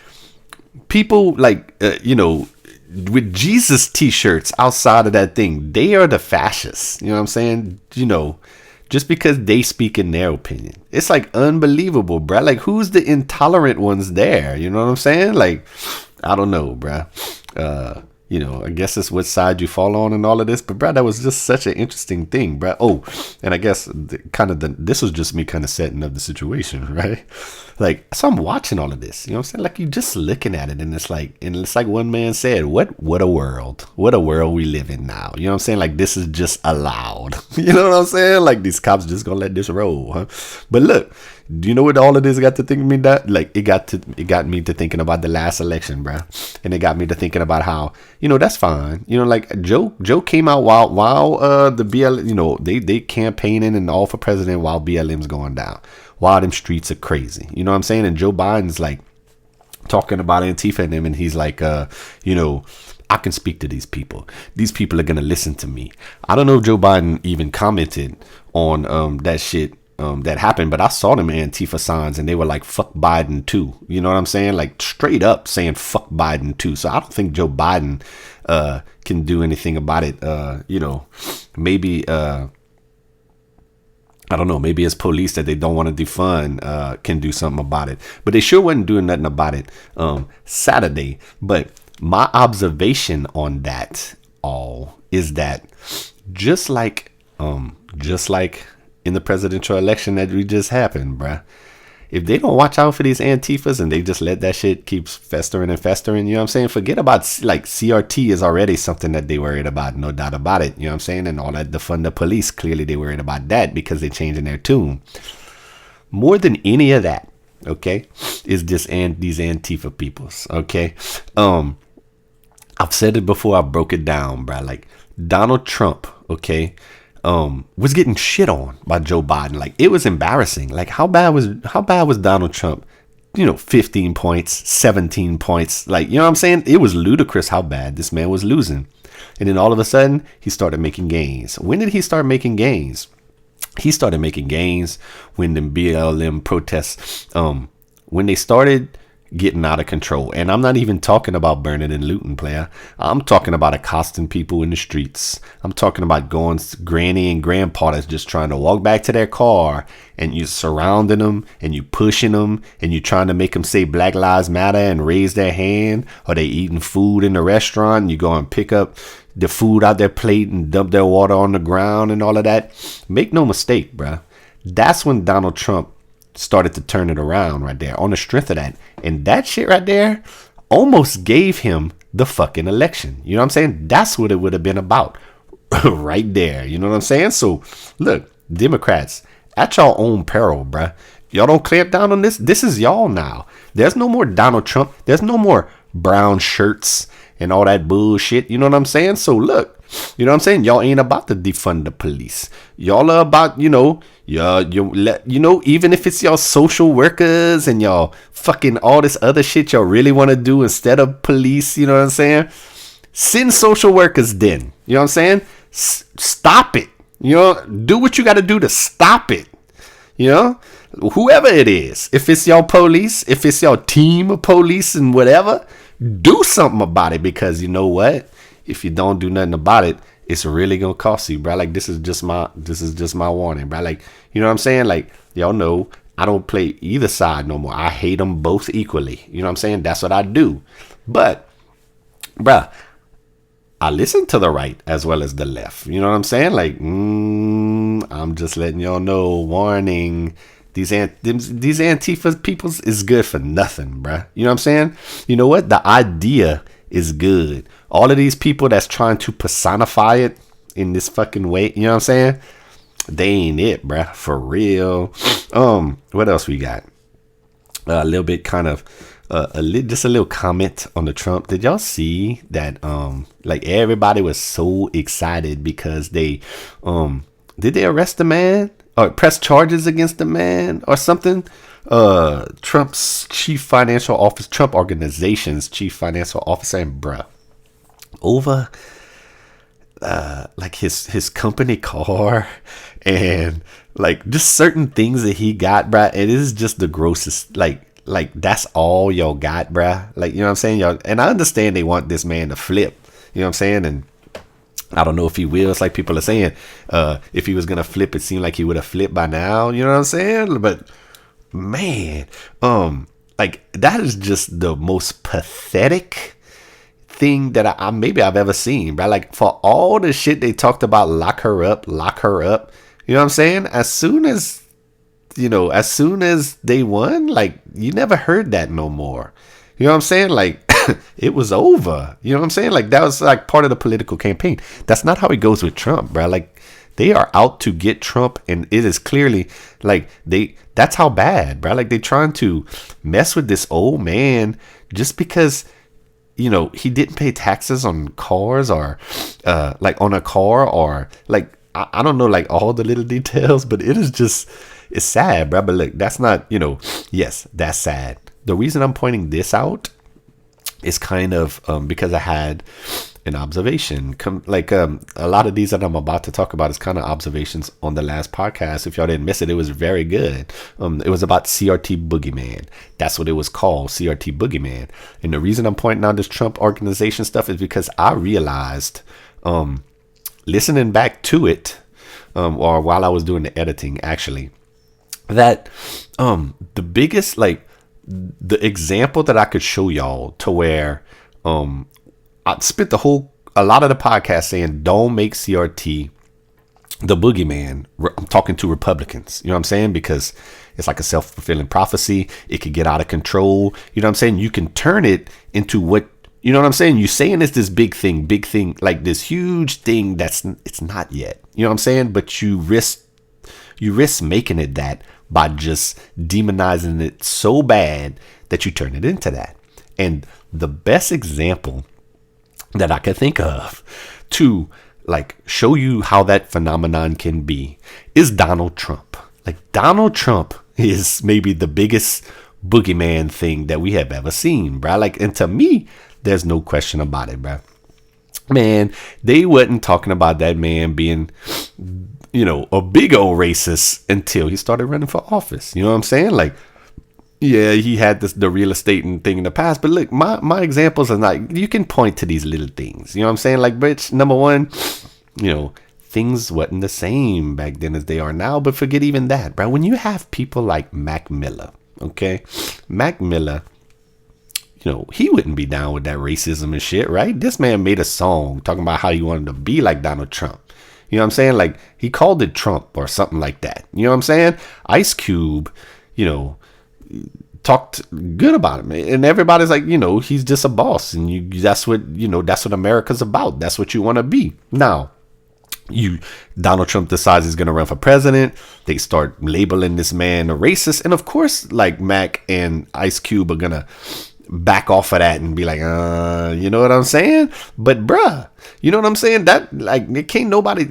people like with Jesus t-shirts outside of that thing, they are the fascists. You know what I'm saying? Just because they speak in their opinion. It's like unbelievable, bruh. Like, who's the intolerant ones there? You know what I'm saying? Like, I don't know, bruh. I guess it's what side you fall on and all of this. But, bruh, that was just such an interesting thing, bruh. Oh, and I guess this was just me kind of setting up the situation, right? Like, so I'm watching all of this. You know what I'm saying? Like, you're just looking at it, and it's like one man said, what a world. What a world we live in now. You know what I'm saying? Like, this is just allowed. You know what I'm saying? Like, these cops just gonna let this roll, huh? But look, do you know what all of this got to think me that? Like, it got me to thinking about the last election, bruh. And it got me to thinking about how, that's fine. Like Joe came out while the BL, they campaigning and all for president while BLM's going down. While them streets are crazy. You know what I'm saying? And Joe Biden's like talking about Antifa and them, and he's like, I can speak to these people. These people are going to listen to me. I don't know if Joe Biden even commented on that shit that happened, but I saw them Antifa signs, and they were like, "Fuck Biden too." You know what I'm saying? Like, straight up saying "fuck Biden too." So I don't think Joe Biden can do anything about it. Maybe I don't know, maybe it's police that they don't want to defund can do something about it. But they sure wasn't doing nothing about it Saturday. But my observation on that all is that just like in the presidential election that we just happened, bruh, if they don't watch out for these Antifas and they just let that shit keep festering and festering, you know what I'm saying? Forget about, like, CRT is already something that they worried about, no doubt about it, you know what I'm saying? And all that, defund the police, clearly they worried about that because they're changing their tune. More than any of that, okay, is these Antifa peoples, okay? I've said it before, I broke it down, bruh. Like, Donald Trump, okay, was getting shit on by Joe Biden. Like, it was embarrassing. Like, how bad was Donald Trump? 15 points, 17 points. Like, you know what I'm saying? It was ludicrous how bad this man was losing. And then all of a sudden, he started making gains. When did he start making gains? He started making gains when the BLM protests when they started getting out of control, and I'm not even talking about burning and looting, player. I'm talking about accosting people in the streets. I'm talking about going to granny and grandpa that's just trying to walk back to their car, and you surrounding them and you pushing them and you trying to make them say Black Lives Matter and raise their hand, or they eating food in the restaurant and you go and pick up the food out their plate and dump their water on the ground and all of that. Make no mistake, bruh. That's when Donald Trump started to turn it around right there on the strength of that. And that shit right there almost gave him the fucking election. You know what I'm saying? That's what it would have been about right there. You know what I'm saying? So look, Democrats, at your own peril, bruh. Y'all don't clamp down on this. This is y'all now. There's no more Donald Trump. There's no more brown shirts and all that bullshit. You know what I'm saying? So look, you know what I'm saying? Y'all ain't about to defund the police. Y'all are about, even if it's y'all social workers and y'all fucking all this other shit y'all really want to do instead of police. You know what I'm saying? Send social workers then. You know what I'm saying? Stop it. Do what you got to do to stop it. Whoever it is, if it's y'all police, if it's y'all team of police and whatever, do something about it, because you know what? If you don't do nothing about it, it's really gonna cost you, bro. Like, this is just my warning, bro. Like, you know what I'm saying? Like, y'all know I don't play either side no more. I hate them both equally. You know what I'm saying? That's what I do. But, bruh, I listen to the right as well as the left. You know what I'm saying? Like, I'm just letting y'all know, warning. These Antifa peoples is good for nothing, bruh. You know what I'm saying? You know what? The idea is good. All of these people that's trying to personify it in this fucking way, you know what I'm saying? They ain't it, bruh. For real. What else we got? A little bit kind of just a little comment on the Trump. Did y'all see that like everybody was so excited because they did they arrest the man or press charges against the man or something? Trump's chief financial officer, Trump Organization's chief financial officer, and bruh, over like his company car and like just certain things that he got, bruh. It is just the grossest. Like that's all y'all got, bruh. Like, you know what I'm saying, y'all. And I understand they want this man to flip. You know what I'm saying? And I don't know if he will. It's like people are saying, if he was gonna flip, it seemed like he would have flipped by now. You know what I'm saying? But man, like that is just the most pathetic thing that I've ever seen, bro. Like, for all the shit they talked about, lock her up. You know what I'm saying? As soon as they won, like, you never heard that no more. You know what I'm saying? Like, it was over. You know what I'm saying? Like, that was like part of the political campaign. That's not how it goes with Trump, bro. Like, they are out to get Trump, and it is clearly like that's how bad, bro. Like, they trying to mess with this old man just because, he didn't pay taxes on cars or like on a car, or like, I don't know, like all the little details, but it's sad, bro. But look, that's not, yes, that's sad. The reason I'm pointing this out is kind of because I had an observation. A lot of these that I'm about to talk about is kind of observations on the last podcast. If y'all didn't miss it, it was very good. It was about CRT Boogeyman. That's what it was called, CRT Boogeyman. And the reason I'm pointing out this Trump Organization stuff is because I realized, listening back to it, or while I was doing the editing, actually, that the biggest, like, the example that I could show y'all to where I spent a lot of the podcast saying don't make CRT the boogeyman. I'm talking to Republicans, you know what I'm saying? Because it's like a self-fulfilling prophecy. It could get out of control. You know what I'm saying? You can turn it into what, you know what I'm saying? You're saying it's this big thing, like this huge thing it's not yet. You know what I'm saying? But you risk making it that by just demonizing it so bad that you turn it into that. And the best example that I could think of to like show you how that phenomenon can be is Donald Trump. Like, Donald Trump is maybe the biggest boogeyman thing that we have ever seen, bro. Like, and to me, there's no question about it, bro. Man, they wasn't talking about that man being, a big old racist until he started running for office. You know what I'm saying? Like, Yeah, he had the real estate and thing in the past. But look, my examples are not, you can point to these little things. You know what I'm saying? Like, bitch, number one, things wasn't the same back then as they are now. But forget even that, bro. When you have people like Mac Miller, okay? Mac Miller, he wouldn't be down with that racism and shit, right? This man made a song talking about how he wanted to be like Donald Trump. You know what I'm saying? Like, he called it Trump or something like that. You know what I'm saying? Ice Cube, talked good about him, and everybody's like, he's just a boss, and that's what America's about. That's what you want to be. Now, Donald Trump decides he's gonna run for president. They start labeling this man a racist, and of course, like, Mac and Ice Cube are gonna back off of that and be like, you know what I'm saying? But bruh, you know what I'm saying? That, like, it can't nobody,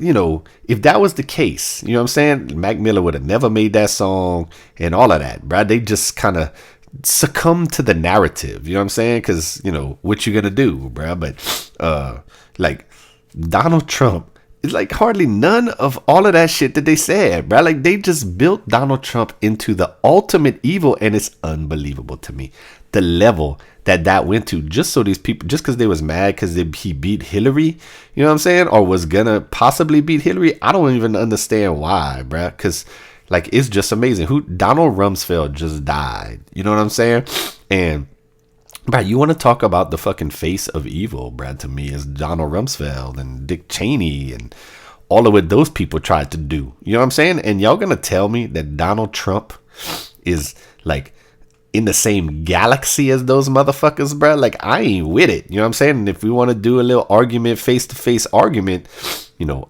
if that was the case, you know what I'm saying? Mac Miller would have never made that song and all of that, bruh. They just kind of succumb to the narrative, you know what I'm saying? Because, what you gonna do, bruh? But, like, Donald Trump, it's like hardly none of all of that shit that they said, bro. Like, they just built Donald Trump into the ultimate evil, and it's unbelievable to me the level that went to, just so these people, just because they was mad because he beat Hillary, you know what I'm saying, or was gonna possibly beat Hillary. I don't even understand why, bro. Because, like, it's just amazing. Donald Rumsfeld just died, you know what I'm saying? And bro, you want to talk about the fucking face of evil, bro? To me, is Donald Rumsfeld and Dick Cheney and all of what those people tried to do. You know what I'm saying? And y'all gonna tell me that Donald Trump is, like, in the same galaxy as those motherfuckers, bro? Like, I ain't with it. You know what I'm saying? And if we want to do a little argument, face-to-face argument,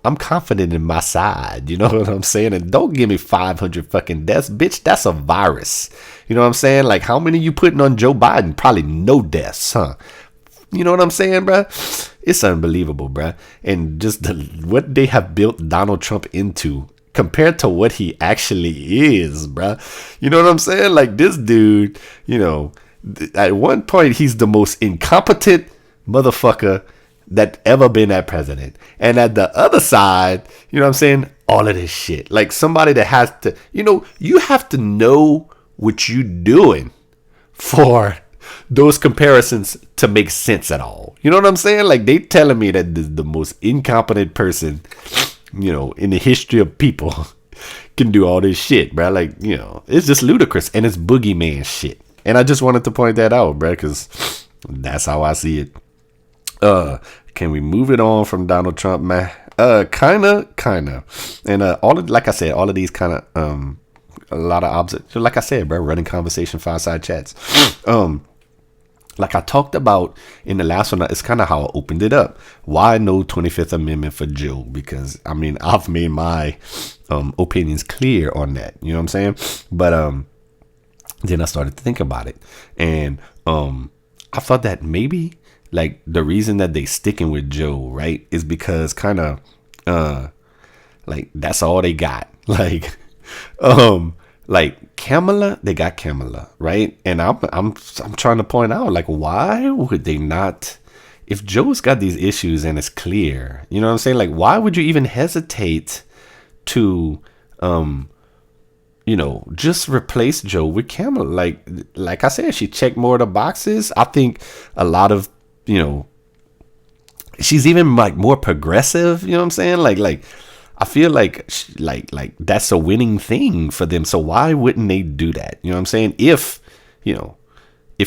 I'm confident in my side. You know what I'm saying? And don't give me 500 fucking deaths, bitch. That's a virus. You know what I'm saying? Like, how many you putting on Joe Biden? Probably no deaths, huh? You know what I'm saying, bro? It's unbelievable, bro. And just what they have built Donald Trump into compared to what he actually is, bro. You know what I'm saying? Like, this dude, at one point, he's the most incompetent motherfucker that ever been at president. And at the other side, you know what I'm saying? All of this shit. Like, somebody that has to, you have to know what you doing for those comparisons to make sense at all. You know what I'm saying? Like, they telling me that the most incompetent person, in the history of people can do all this shit, bro. Like, it's just ludicrous, and it's boogeyman shit. And I just wanted to point that out, bro, because that's how I see it. Can we move it on from Donald Trump, man? Kinda. And like I said, all of these kind of a lot of opposite. So like I said, bro, running conversation, fireside chats. Like I talked about in the last one, it's kind of how I opened it up. Why no 25th Amendment for Joe? Because, I mean, I've made my opinions clear on that. You know what I'm saying? But then I started to think about it. And I thought that maybe, like, the reason that they sticking with Joe, right, is because kind of, like, that's all they got. Like Kamala, they got Kamala, right? And I'm trying to point out, like, why would they not? If Joe's got these issues and it's clear, you know what I'm saying? Like, why would you even hesitate to, just replace Joe with Kamala? Like I said, she checked more of the boxes. I think a lot of, she's even, like, more progressive. You know what I'm saying? Like. I feel like that's a winning thing for them. So why wouldn't they do that? You know what I'm saying? If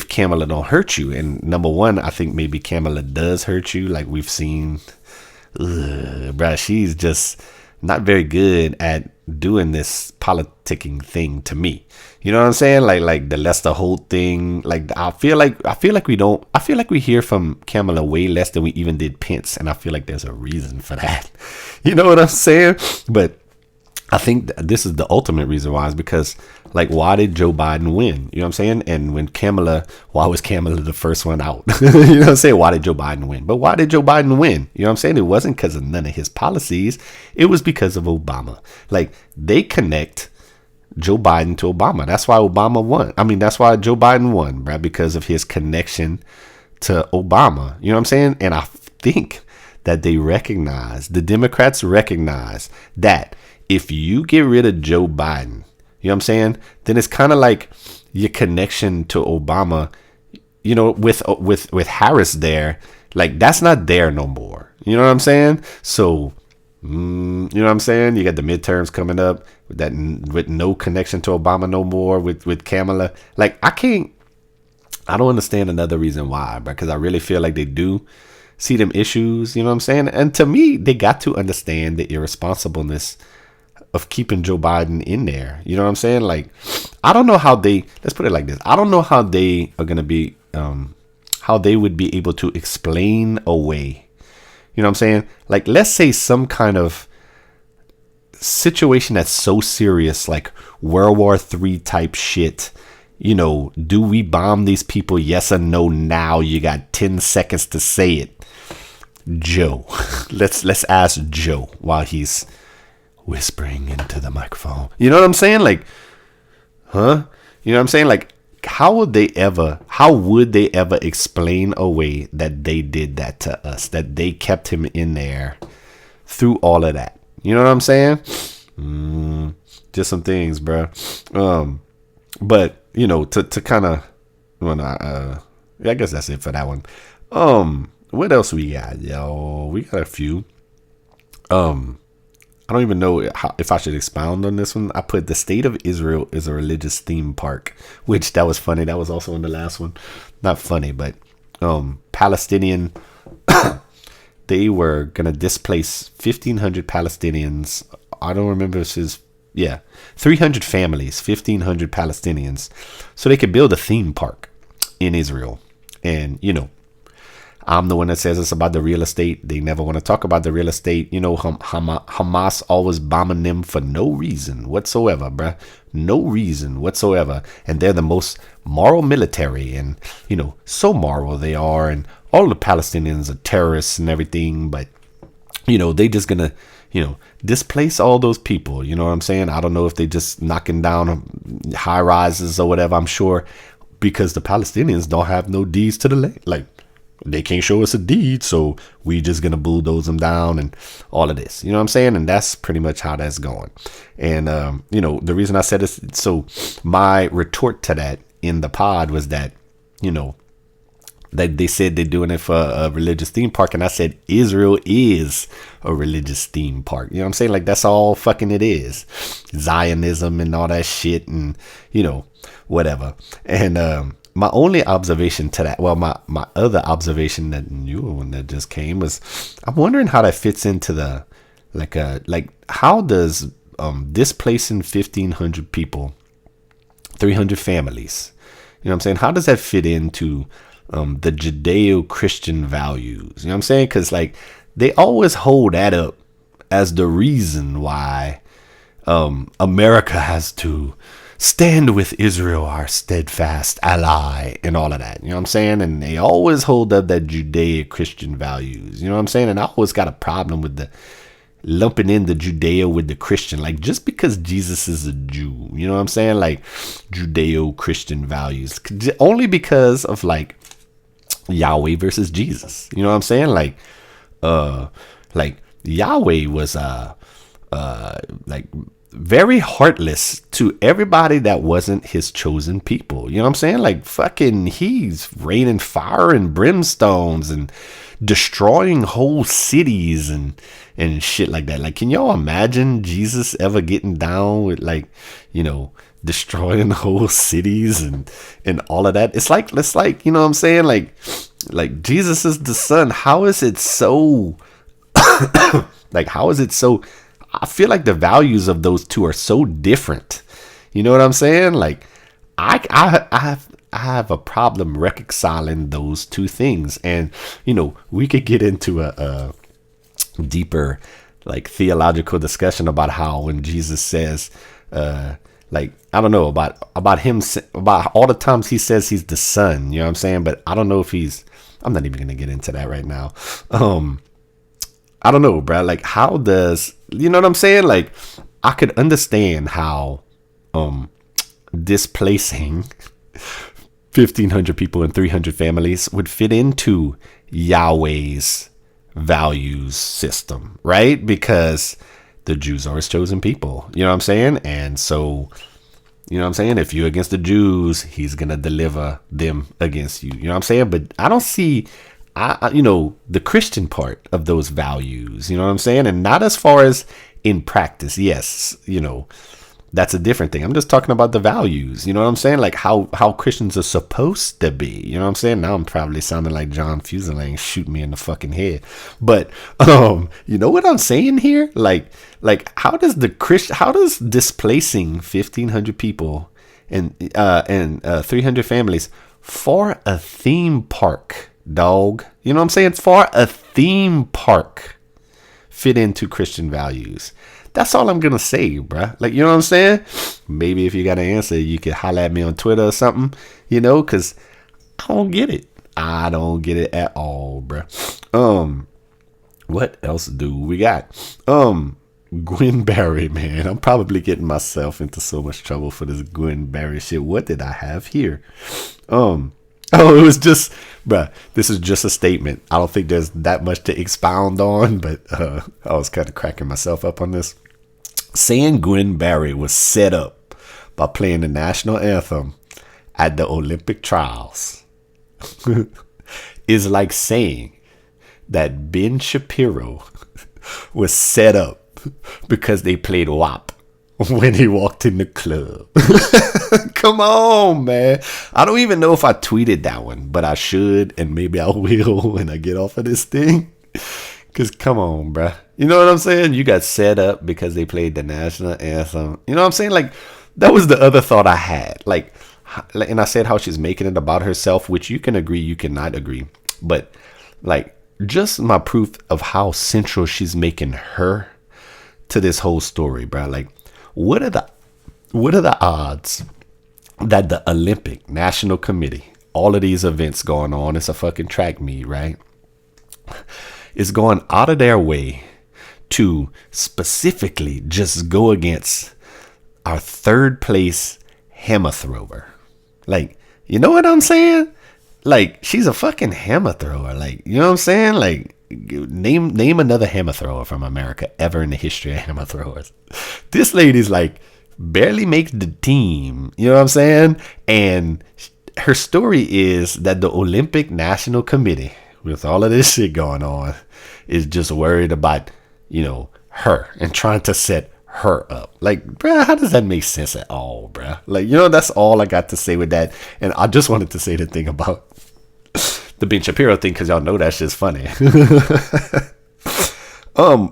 Kamala don't hurt you, and number one, I think maybe Kamala does hurt you. Like, we've seen, bruh, she's just not very good at doing this politicking thing to me. You know what I'm saying? Like the Lester Holt thing. Like, I feel like we hear from Kamala way less than we even did Pence, and I feel like there's a reason for that. You know what I'm saying? But I think this is the ultimate reason why, is because, like, why did Joe Biden win? You know what I'm saying? And why was Kamala the first one out? You know what I'm saying? Why did Joe Biden win? But why did Joe Biden win? You know what I'm saying? It wasn't because of none of his policies. It was because of Obama. Like, they connect Joe Biden to Obama. That's why Obama won. I mean, that's why Joe Biden won, right? Because of his connection to Obama. You know what I'm saying? And I think that the Democrats recognize that if you get rid of Joe Biden, you know what I'm saying, then it's kind of like your connection to Obama, with Harris there, like that's not there no more. You know what I'm saying? So, you know what I'm saying? You got the midterms coming up with no connection to Obama no more with Kamala. Like I don't understand another reason why, because I really feel like they do see them issues. You know what I'm saying? And to me, they got to understand the irresponsibleness of keeping Joe Biden in there. You know what I'm saying? Like, I don't know how let's put it like this. I don't know how they are going to be, how they would be able to explain away. You know what I'm saying? Like, let's say some kind of situation that's so serious, like World War III type shit. Do we bomb these people? Yes or no now? You got 10 seconds to say it. Joe. Let's ask Joe while he's whispering into the microphone. You know what I'm saying? Like, huh? You know what I'm saying? Like, how would they ever explain away that they did that to us, that they kept him in there through all of that? You know what I'm saying? Just some things, bro. But to kind of, I guess that's it for that one. What else we got, yo? We got a few. I don't even know if I should expound on this one. I put the state of Israel is a religious theme park, which that was funny. That was also in the last one. Not funny, but Palestinian, they were going to displace 1,500 Palestinians. I don't remember if it's 300 families, 1,500 Palestinians, so they could build a theme park in Israel. And, I'm the one that says it's about the real estate. They never want to talk about the real estate. Hamas always bombing them for no reason whatsoever, bruh. No reason whatsoever. And they're the most moral military, and, so moral they are. And all the Palestinians are terrorists and everything. But, they just gonna, displace all those people. You know what I'm saying? I don't know if they just knocking down high rises or whatever. I'm sure because the Palestinians don't have no deeds to the land. Like, they can't show us a deed, so we just gonna bulldoze them down and all of this. You know what I'm saying? And that's pretty much how that's going. And the reason I said this, so my retort to that in the pod was that, that they said they're doing it for a religious theme park, and I said Israel is a religious theme park. You know what I'm saying? Like, that's all fucking it is. Zionism and all that shit, and whatever. And my only observation to that, well, my other observation, that new one that just came, was I'm wondering how that fits into the how does displacing 1,500 people, 300 families, you know what I'm saying, how does that fit into the Judeo-Christian values? You know what I'm saying? Because like they always hold that up as the reason why America has to stand with Israel, our steadfast ally, and all of that. You know what I'm saying? And they always hold up that Judeo-Christian values. You know what I'm saying? And I always got a problem with the lumping in the Judeo with the Christian. Like, just because Jesus is a Jew, you know what I'm saying? Like, Judeo-Christian values. Only because of, like, Yahweh versus Jesus. You know what I'm saying? Like Yahweh was, like, very heartless to everybody that wasn't his chosen people. You know what I'm saying? Like, fucking, he's raining fire and brimstones and destroying whole cities and shit like that. Like, can y'all imagine Jesus ever getting down with, like, destroying whole cities and all of that? It's like, you know what I'm saying? Like Jesus is the son. How is it so like, how is it so? I feel like the values of those two are so different. You know what I'm saying? Like, I have a problem reconciling those two things. And, we could get into a deeper, like, theological discussion about how when Jesus says, like, I don't know about him, about all the times he says he's the son, you know what I'm saying? But I don't know if I'm not even going to get into that right now. I don't know, bro. Like, how does, you know what I'm saying? Like, I could understand how displacing 1,500 people and 300 families would fit into Yahweh's values system, right? Because the Jews are his chosen people, you know what I'm saying? And so, You know what I'm saying? If you're against the Jews, he's going to deliver them against you. You know what I'm saying? But I don't see, the Christian part of those values. You know what I'm saying? And not as far as in practice. Yes, that's a different thing. I'm just talking about the values. You know what I'm saying? Like how Christians are supposed to be. You know what I'm saying? Now I'm probably sounding like John Fuselier shooting me in the fucking head. But you know what I'm saying here? Like how does displacing 1,500 people and 300 families for a theme park, dog? You know what I'm saying? For a theme park fit into Christian values? That's all I'm going to say, bruh. Like, you know what I'm saying? Maybe if you got an answer, you could holler at me on Twitter or something, because I don't get it. I don't get it at all, bruh. What else do we got? Gwen Berry, man. I'm probably getting myself into so much trouble for this Gwen Berry shit. What did I have here? It was just, bruh, this is just a statement. I don't think there's that much to expound on, but I was kind of cracking myself up on this. Saying Gwen Berry was set up by playing the national anthem at the Olympic trials is like saying that Ben Shapiro was set up because they played WAP when he walked in the club. Come on, man. I don't even know if I tweeted that one, but I should, and maybe I will when I get off of this thing. Because come on, bruh. You know what I'm saying? You got set up because they played the national anthem. You know what I'm saying? Like, that was the other thought I had. Like, and I said how she's making it about herself, which you can agree, you cannot agree. But, like, just my proof of how central she's making her to this whole story, bruh. Like, what are the odds that the Olympic National Committee, all of these events going on, it's a fucking track meet, right? Is going out of their way to specifically just go against our third place hammer thrower. Like, you know what I'm saying? Like, she's a fucking hammer thrower. Like, you know what I'm saying? Like, name another hammer thrower from America ever in the history of hammer throwers. This lady's like barely makes the team. You know what I'm saying? And her story is that the Olympic National Committee, with all of this shit going on, is just worried about, her and trying to set her up. Like, bruh, how does that make sense at all, bruh? Like, that's all I got to say with that. And I just wanted to say the thing about the Ben Shapiro thing, because y'all know that shit's funny.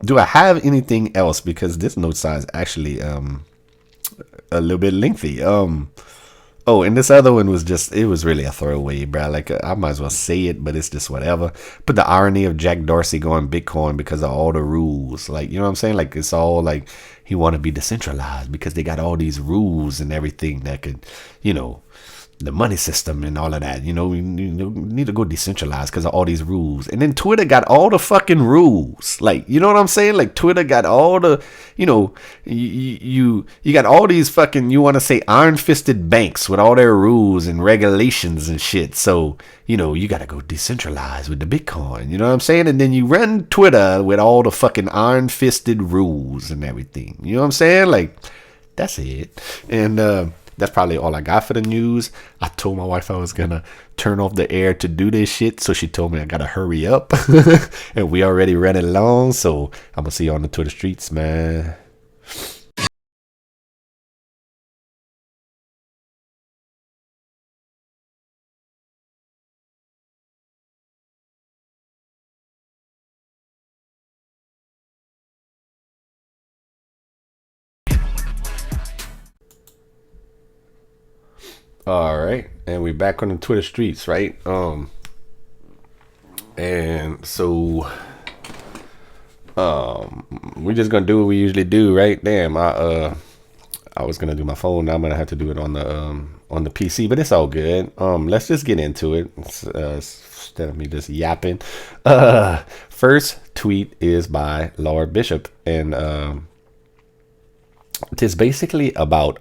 Do I have anything else? Because this note size actually a little bit lengthy. And this other one was it was really a throwaway, bro. Like, I might as well say it, but it's just whatever. But the irony of Jack Dorsey going Bitcoin because of all the rules. Like, you know what I'm saying? Like, it's all like he want to be decentralized because they got all these rules and everything that could, the money system and all of that. We need to go decentralized because of all these rules. And then Twitter got all the fucking rules. Like, you know what I'm saying? Like, Twitter got all the, you got all these fucking, you want to say iron-fisted banks with all their rules and regulations and shit. So, you got to go decentralized with the Bitcoin. You know what I'm saying? And then you run Twitter with all the fucking iron-fisted rules and everything. You know what I'm saying? Like, that's it. And, that's probably all I got for the news. I told my wife I was going to turn off the air to do this shit. So she told me I got to hurry up. And we already running long. So I'm going to see you on the Twitter streets, man. All right, and we're back on the Twitter streets, right? And so, we're just gonna do what we usually do, right? Damn, I was gonna do my phone. Now I'm gonna have to do it on the PC, but it's all good. Let's just get into it instead of me just yapping. First tweet is by Laura Bishop, and it's basically about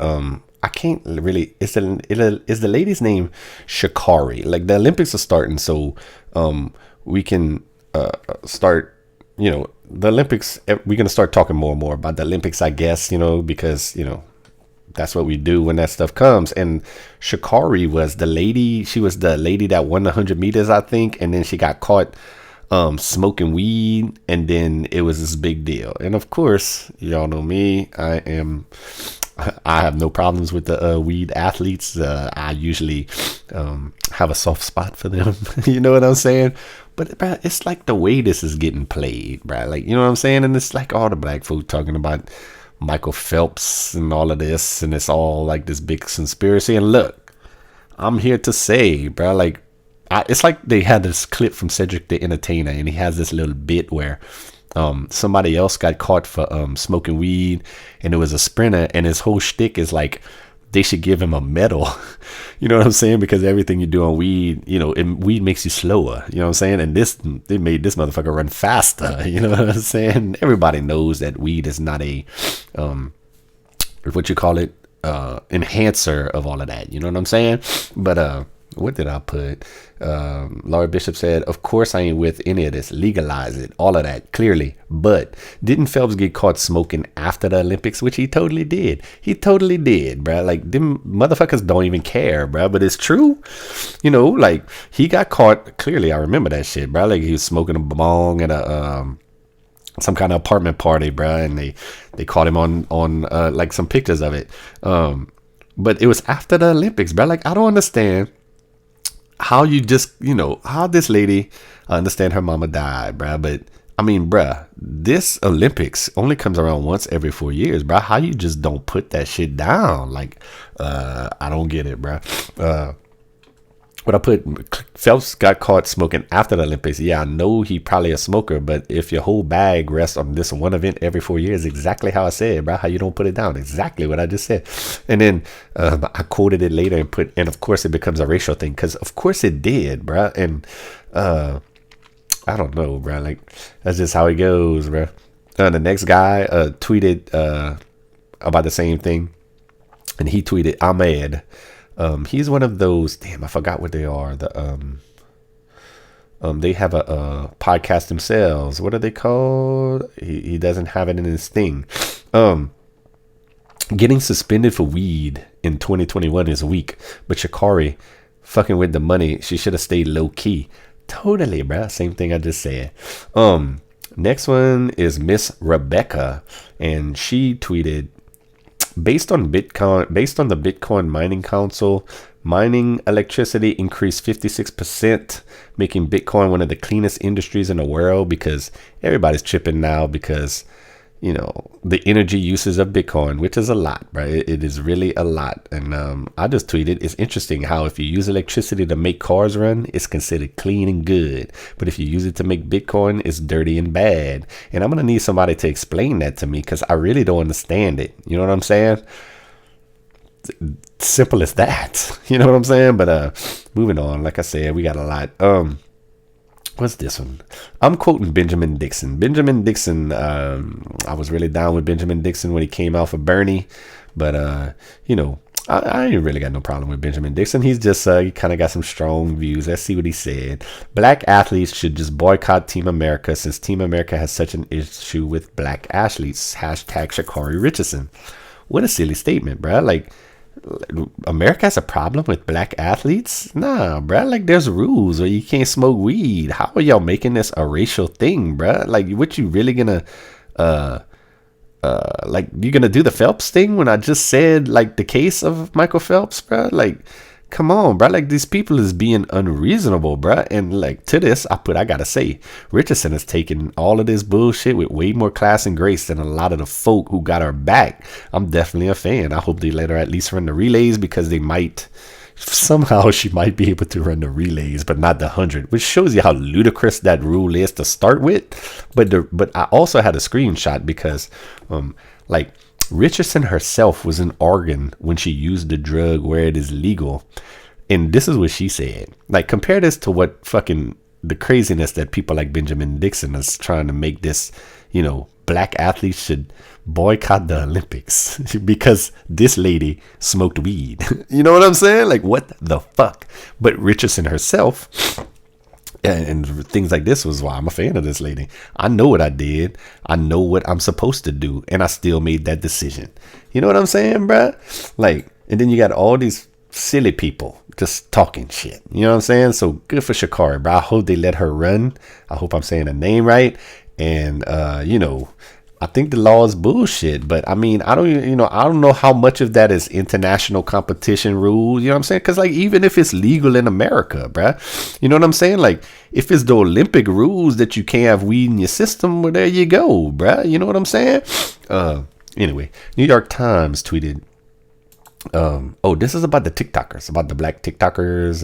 I can't really. Is the lady's name Sha'carri? Like, the Olympics are starting, so we can start. The Olympics. We're gonna start talking more and more about the Olympics, I guess. Because that's what we do when that stuff comes. And Sha'carri was the lady. She was the lady that won the 100 meters, I think. And then she got caught smoking weed, and then it was this big deal. And of course, y'all know me. I have no problems with the weed athletes. I usually have a soft spot for them. You know what I'm saying? But bruh, it's like the way this is getting played, bruh. Like, you know what I'm saying? And it's like all the black folk talking about Michael Phelps and all of this, and it's all like this big conspiracy. And look, I'm here to say, bruh, like, it's like they had this clip from Cedric the Entertainer, and he has this little bit where somebody else got caught for smoking weed, and it was a sprinter, and his whole shtick is like they should give him a medal. You know what I'm saying? Because everything you do on weed, you know, weed makes you slower. You know what I'm saying? And they made this motherfucker run faster. You know what I'm saying? Everybody knows that weed is not a what you call it, enhancer of all of that. You know what I'm saying? But what did I put? Laura Bishop said, of course I ain't with any of this. Legalize it. All of that, clearly. But didn't Phelps get caught smoking after the Olympics? Which he totally did. He totally did, bruh. Like, them motherfuckers don't even care, bruh. But it's true. You know, like, he got caught. Clearly, I remember that shit, bruh. Like, he was smoking a bong at a some kind of apartment party, bruh. And they caught him on like some pictures of it. But it was after the Olympics, bruh. Like, I don't understand how you just, you know, how this lady, I understand her mama died, bruh, but I mean, bruh, this Olympics only comes around once every 4 years, bruh. How you just don't put that shit down? Like, I don't get it, bruh. What I put, Phelps got caught smoking after the Olympics. Yeah, I know he probably a smoker, but if your whole bag rests on this one event every 4 years, exactly how I said, bro, how you don't put it down, exactly what I just said. And then I quoted it later and put, and of course it becomes a racial thing, because of course it did, bro. And I don't know, bro, like, that's just how it goes, bro. The next guy tweeted about the same thing, and he tweeted, Ahmed. He's one of those, damn, I forgot what they are. They have a podcast themselves. What are they called? He doesn't have it in his thing. Getting suspended for weed in 2021 is weak, but Sha'carri fucking with the money, she should have stayed low key. Totally, bruh. Same thing I just said. Next one is Miss Rebecca, and she tweeted, based on the Bitcoin Mining Council, mining electricity increased 56%, making Bitcoin one of the cleanest industries in the world, because everybody's tripping now because, you know, the energy uses of Bitcoin, which is a lot, right? It is really a lot. And I just tweeted, it's interesting how if you use electricity to make cars run, it's considered clean and good. But if you use it to make Bitcoin, it's dirty and bad. And I'm going to need somebody to explain that to me, because I really don't understand it. You know what I'm saying? Simple as that. You know what I'm saying? But moving on, like I said, we got a lot. What's this one? I'm quoting Benjamin Dixon. Benjamin Dixon, I was really down with Benjamin Dixon when he came out for Bernie. But, you know, I ain't really got no problem with Benjamin Dixon. He's just, he kind of got some strong views. Let's see what he said. Black athletes should just boycott Team America since Team America has such an issue with black athletes. Hashtag Sha'carri Richardson. What a silly statement, bruh. Like, America has a problem with black athletes? Nah, bruh. Like, there's rules or you can't smoke weed. How are y'all making this a racial thing, bruh? Like, what you really gonna like, you gonna do the Phelps thing when I just said, like, the case of Michael Phelps, bruh? Like, come on, bruh. Like, these people is being unreasonable, bruh. And like, to this, I gotta say, Richardson has taken all of this bullshit with way more class and grace than a lot of the folk who got her back. I'm definitely a fan. I hope they let her at least run the relays, because they might, somehow she might be able to run the relays, but not the 100, which shows you how ludicrous that rule is to start with. But I also had a screenshot because, like, Richardson herself was in Oregon when she used the drug where it is legal. And this is what she said. Like, compare this to what fucking the craziness that people like Benjamin Dixon is trying to make this, you know, black athletes should boycott the Olympics because this lady smoked weed. You know what I'm saying? Like, what the fuck? But Richardson herself, And things like this was why I'm a fan of this lady. I know what I did. I know what I'm supposed to do. And I still made that decision. You know what I'm saying, bruh? Like, and then you got all these silly people just talking shit. You know what I'm saying? So good for Sha'carri, bro. I hope they let her run. I hope I'm saying her name right. And, you know, I think the law is bullshit, but I mean, I don't know how much of that is international competition rules. You know what I'm saying? Because like, even if it's legal in America, bruh, you know what I'm saying? Like, if it's the Olympic rules that you can't have weed in your system, well, there you go, bruh. You know what I'm saying? Anyway, New York Times tweeted, oh, this is about the TikTokers, about the black TikTokers.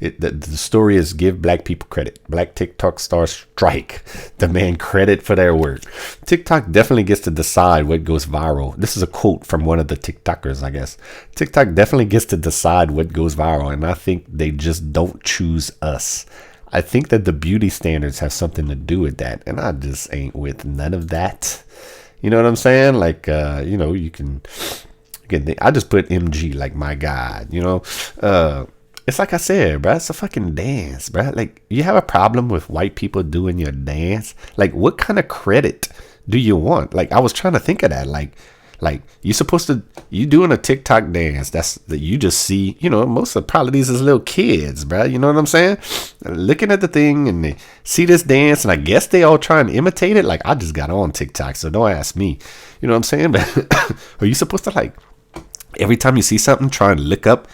The story is give black people credit. Black TikTok stars strike, demand credit for their work. TikTok definitely gets to decide what goes viral. This is a quote from one of the TikTokers, I guess. TikTok definitely gets to decide what goes viral, and I think they just don't choose us. I think that the beauty standards have something to do with that, and I just ain't with none of that. You know what I'm saying? Like, you know, you can I just put MG like my God, you know? It's like I said, bro, it's a fucking dance, bro. Like, you have a problem with white people doing your dance? Like, what kind of credit do you want? Like, I was trying to think of that. Like you doing a TikTok dance that you just see, you know, most of probably these is little kids, bro. You know what I'm saying? Looking at the thing and they see this dance and I guess they all try and imitate it. Like, I just got on TikTok, so don't ask me. You know what I'm saying? But are you supposed to, like, every time you see something, try and look up,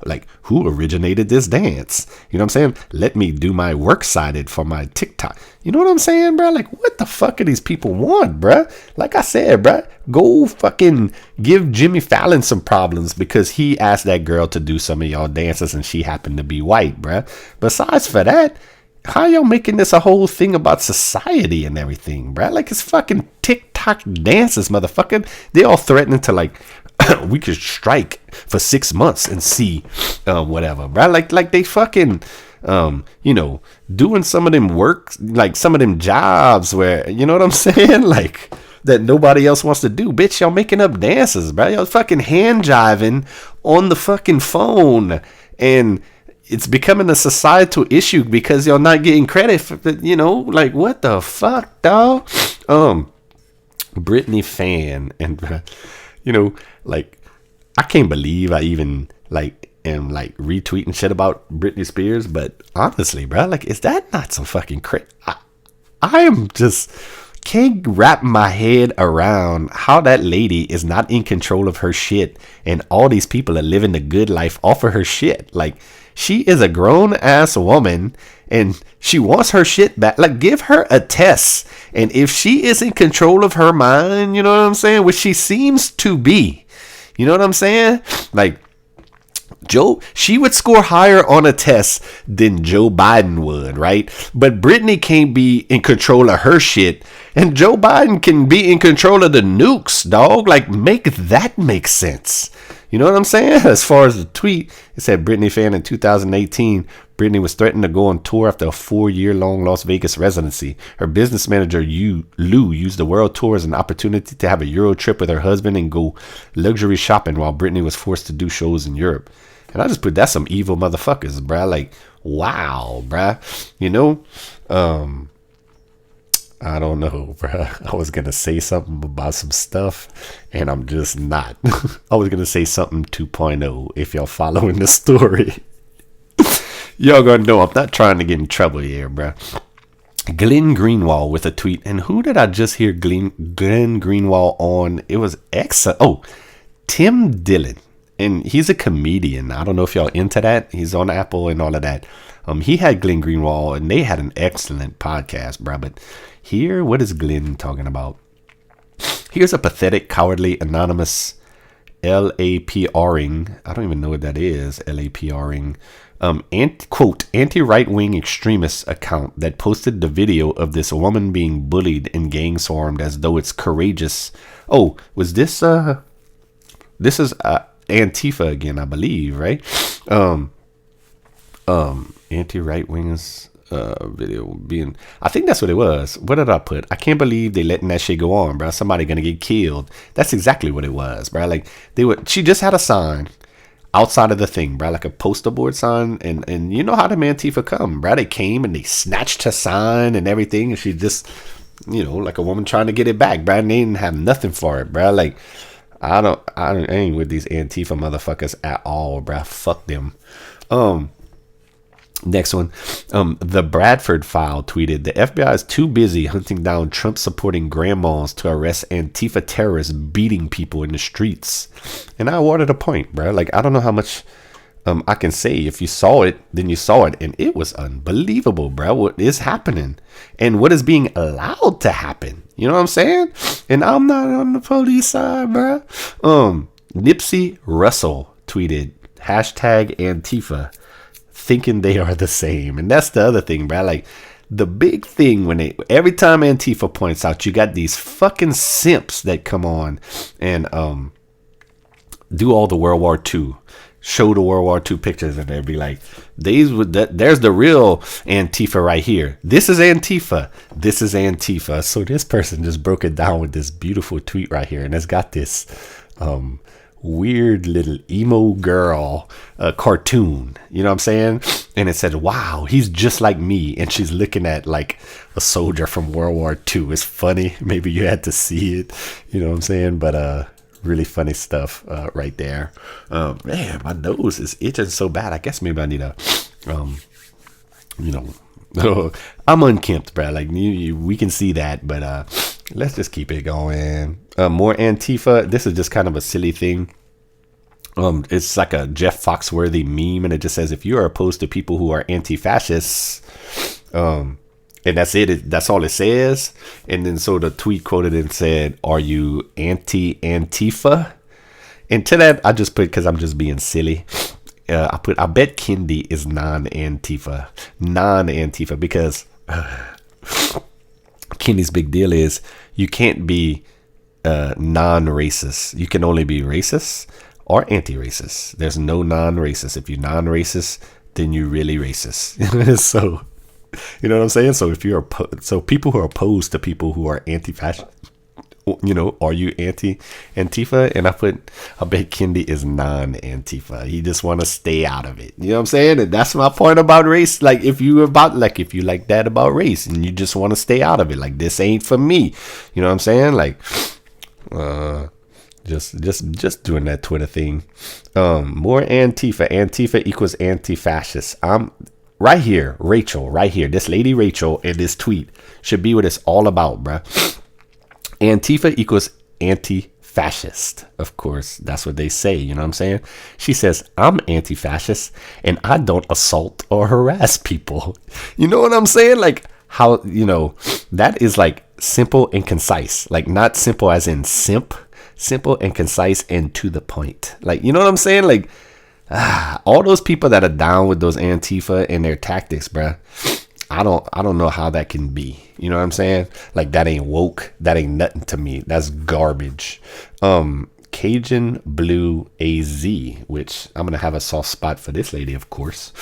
like, who originated this dance? You know what I'm saying? Let me do my works cited for my TikTok. You know what I'm saying, bro? Like, what the fuck do these people want, bro? Like I said, bro, go fucking give Jimmy Fallon some problems because he asked that girl to do some of y'all dances and she happened to be white, bro. Besides for that, how y'all making this a whole thing about society and everything, bro? Like, it's fucking TikTok dances, motherfucker. They all threatening to, like, we could strike for 6 months and see whatever, bro. Like they fucking you know, doing some of them work, like some of them jobs where, you know what I'm saying, like, that nobody else wants to do. Bitch, y'all making up dances, bro. Y'all fucking hand jiving on the fucking phone, and it's becoming a societal issue because y'all not getting credit for, you know, like, what the fuck, dog? Britney fan, and you know, like, I can't believe I even, like, am, like, retweeting shit about Britney Spears, but honestly, bro, like, is that not some fucking I am just can't wrap my head around how that lady is not in control of her shit, and all these people are living the good life off of her shit. Like, she is a grown ass woman and she wants her shit back. Like, give her a test. And if she is in control of her mind, you know what I'm saying? Which she seems to be. You know what I'm saying? Like, she would score higher on a test than Joe Biden would, right? But Britney can't be in control of her shit, and Joe Biden can be in control of the nukes, dog. Like, make that make sense. You know what I'm saying? As far as the tweet, it said Britney fan in 2018. Britney was threatened to go on tour after a 4-year-long Las Vegas residency. Her business manager, Lou, used the world tour as an opportunity to have a Euro trip with her husband and go luxury shopping while Britney was forced to do shows in Europe. And I just put, that's some evil motherfuckers, bruh. Like, wow, bruh. You know? I don't know, bruh. I was going to say something about some stuff, and I'm just not. I was going to say something 2.0 if y'all following the story. Y'all gonna know I'm not trying to get in trouble here, bruh. Glenn Greenwald with a tweet. And who did I just hear Glenn Greenwald on? It was Tim Dillon. And he's a comedian. I don't know if y'all into that. He's on Apple and all of that. He had Glenn Greenwald, and they had an excellent podcast, bruh. But here, what is Glenn talking about? Here's a pathetic, cowardly, anonymous LAPRing. I don't even know what that is. LAPRing. Quote, anti-right-wing extremist account that posted the video of this woman being bullied and gang swarmed as though it's courageous. Oh, was this this is Antifa again, I believe, right? Anti-right-wingers video being, I think that's what it was. What did I put? I can't believe they letting that shit go on, bro. Somebody gonna get killed. That's exactly what it was, bro. Like, she just had a sign outside of the thing, bro, like a poster board sign. And you know how the Antifa come, bro. They came and they snatched her sign and everything. And she just, like a woman trying to get it back, bro. And they didn't have nothing for it, bro. Like, I ain't with these Antifa motherfuckers at all, bro. Fuck them. Next one, the Bradford File tweeted, the FBI is too busy hunting down Trump supporting grandmas to arrest Antifa terrorists beating people in the streets. And I awarded a point, bro. Like, I don't know how much I can say. If you saw it, then you saw it. And it was unbelievable, bro. What is happening and what is being allowed to happen? You know what I'm saying? And I'm not on the police side, bro. Nipsey Russell tweeted, #Antifa. Thinking they are the same. And that's the other thing, bro. Like, the big thing every time Antifa points out, you got these fucking simps that come on and do all the World War II, show the World War II pictures, and they'd be like, there's the real Antifa right here. This is Antifa. This is Antifa. So this person just broke it down with this beautiful tweet right here, and it's got this weird little emo girl cartoon, you know what I'm saying? And it said, wow, he's just like me. And she's looking at like a soldier from World War II. It's funny. Maybe you had to see it, you know what I'm saying? But really funny stuff right there. Man, my nose is itching so bad. I guess maybe I need a I'm unkempt, bro. Like, we can see that, but let's just keep it going. More Antifa. This is just kind of a silly thing. It's like a Jeff Foxworthy meme, and it just says, if you are opposed to people who are anti-fascists, and that's it. That's all it says. And then so the tweet quoted and said, are you anti-Antifa? And to that, I just put, because I'm just being silly, I bet Kendi is non-Antifa, because Kendi's big deal is you can't be non-racist. You can only be racist or anti-racist. There's no non-racist. If you're non-racist, then you're really racist. So, you know what I'm saying? So if you're so people who are opposed to people who are anti-fascist, are you anti-Antifa? And I bet Kendi is non-Antifa. He just want to stay out of it. You know what I'm saying? And that's my point about race. Like, if you like that about race and you just want to stay out of it, like, this ain't for me. You know what I'm saying? Like, just doing that Twitter thing. More Antifa. Antifa equals anti-fascist. I'm right here, Rachel, right here. This lady Rachel in this tweet should be what it's all about, bruh. Antifa equals anti-fascist. Of course, that's what they say. You know what I'm saying? She says, I'm anti-fascist and I don't assault or harass people. You know what I'm saying? Like, how, that is like simple and concise. Like, not simple as in simp. Simple and concise and to the point. Like, you know what I'm saying? Like, all those people that are down with those Antifa and their tactics, bruh. I don't know how that can be. You know what I'm saying? Like, that ain't woke. That ain't nothing to me. That's garbage. Cajun Blue AZ, which I'm gonna have a soft spot for this lady, of course.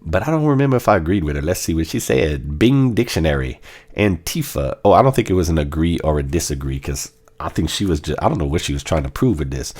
But I don't remember if I agreed with her. Let's see what she said. Bing Dictionary. Antifa. Oh, I don't think it was an agree or a disagree, because I think she was just, I don't know what she was trying to prove with this.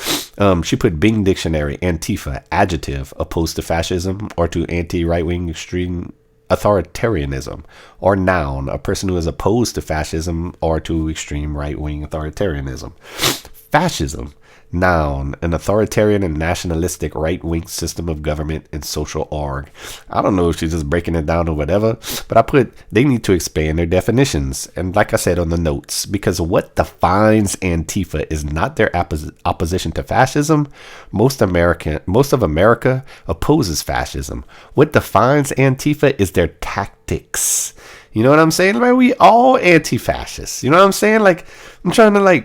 She put Bing Dictionary, Antifa, adjective, opposed to fascism or to anti-right-wing extreme authoritarianism, or noun, a person who is opposed to fascism or to extreme right-wing authoritarianism. Fascism, noun, an authoritarian and nationalistic right-wing system of government and social org. I don't know if she's just breaking it down or whatever, but I put, they need to expand their definitions. And like I said on the notes, because what defines Antifa is not their opposition to fascism. Most of America opposes fascism. What defines Antifa is their tactics. You know what I'm saying? Like, we all anti-fascists. You know what I'm saying? Like, I'm trying to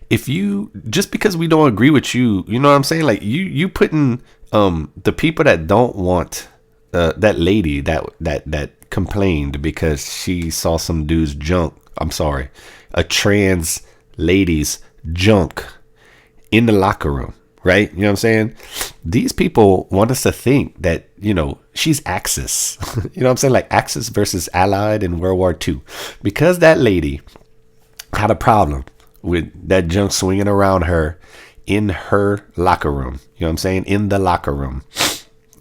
if you, just because we don't agree with you, you know what I'm saying? Like, you putting the people that don't want that lady that complained because she saw some dude's junk. I'm sorry, a trans lady's junk in the locker room, right? You know what I'm saying? These people want us to think that, she's Axis. You know what I'm saying? Like Axis versus Allied in World War II. Because that lady had a problem with that junk swinging around her in her locker room. You know what I'm saying? In the locker room.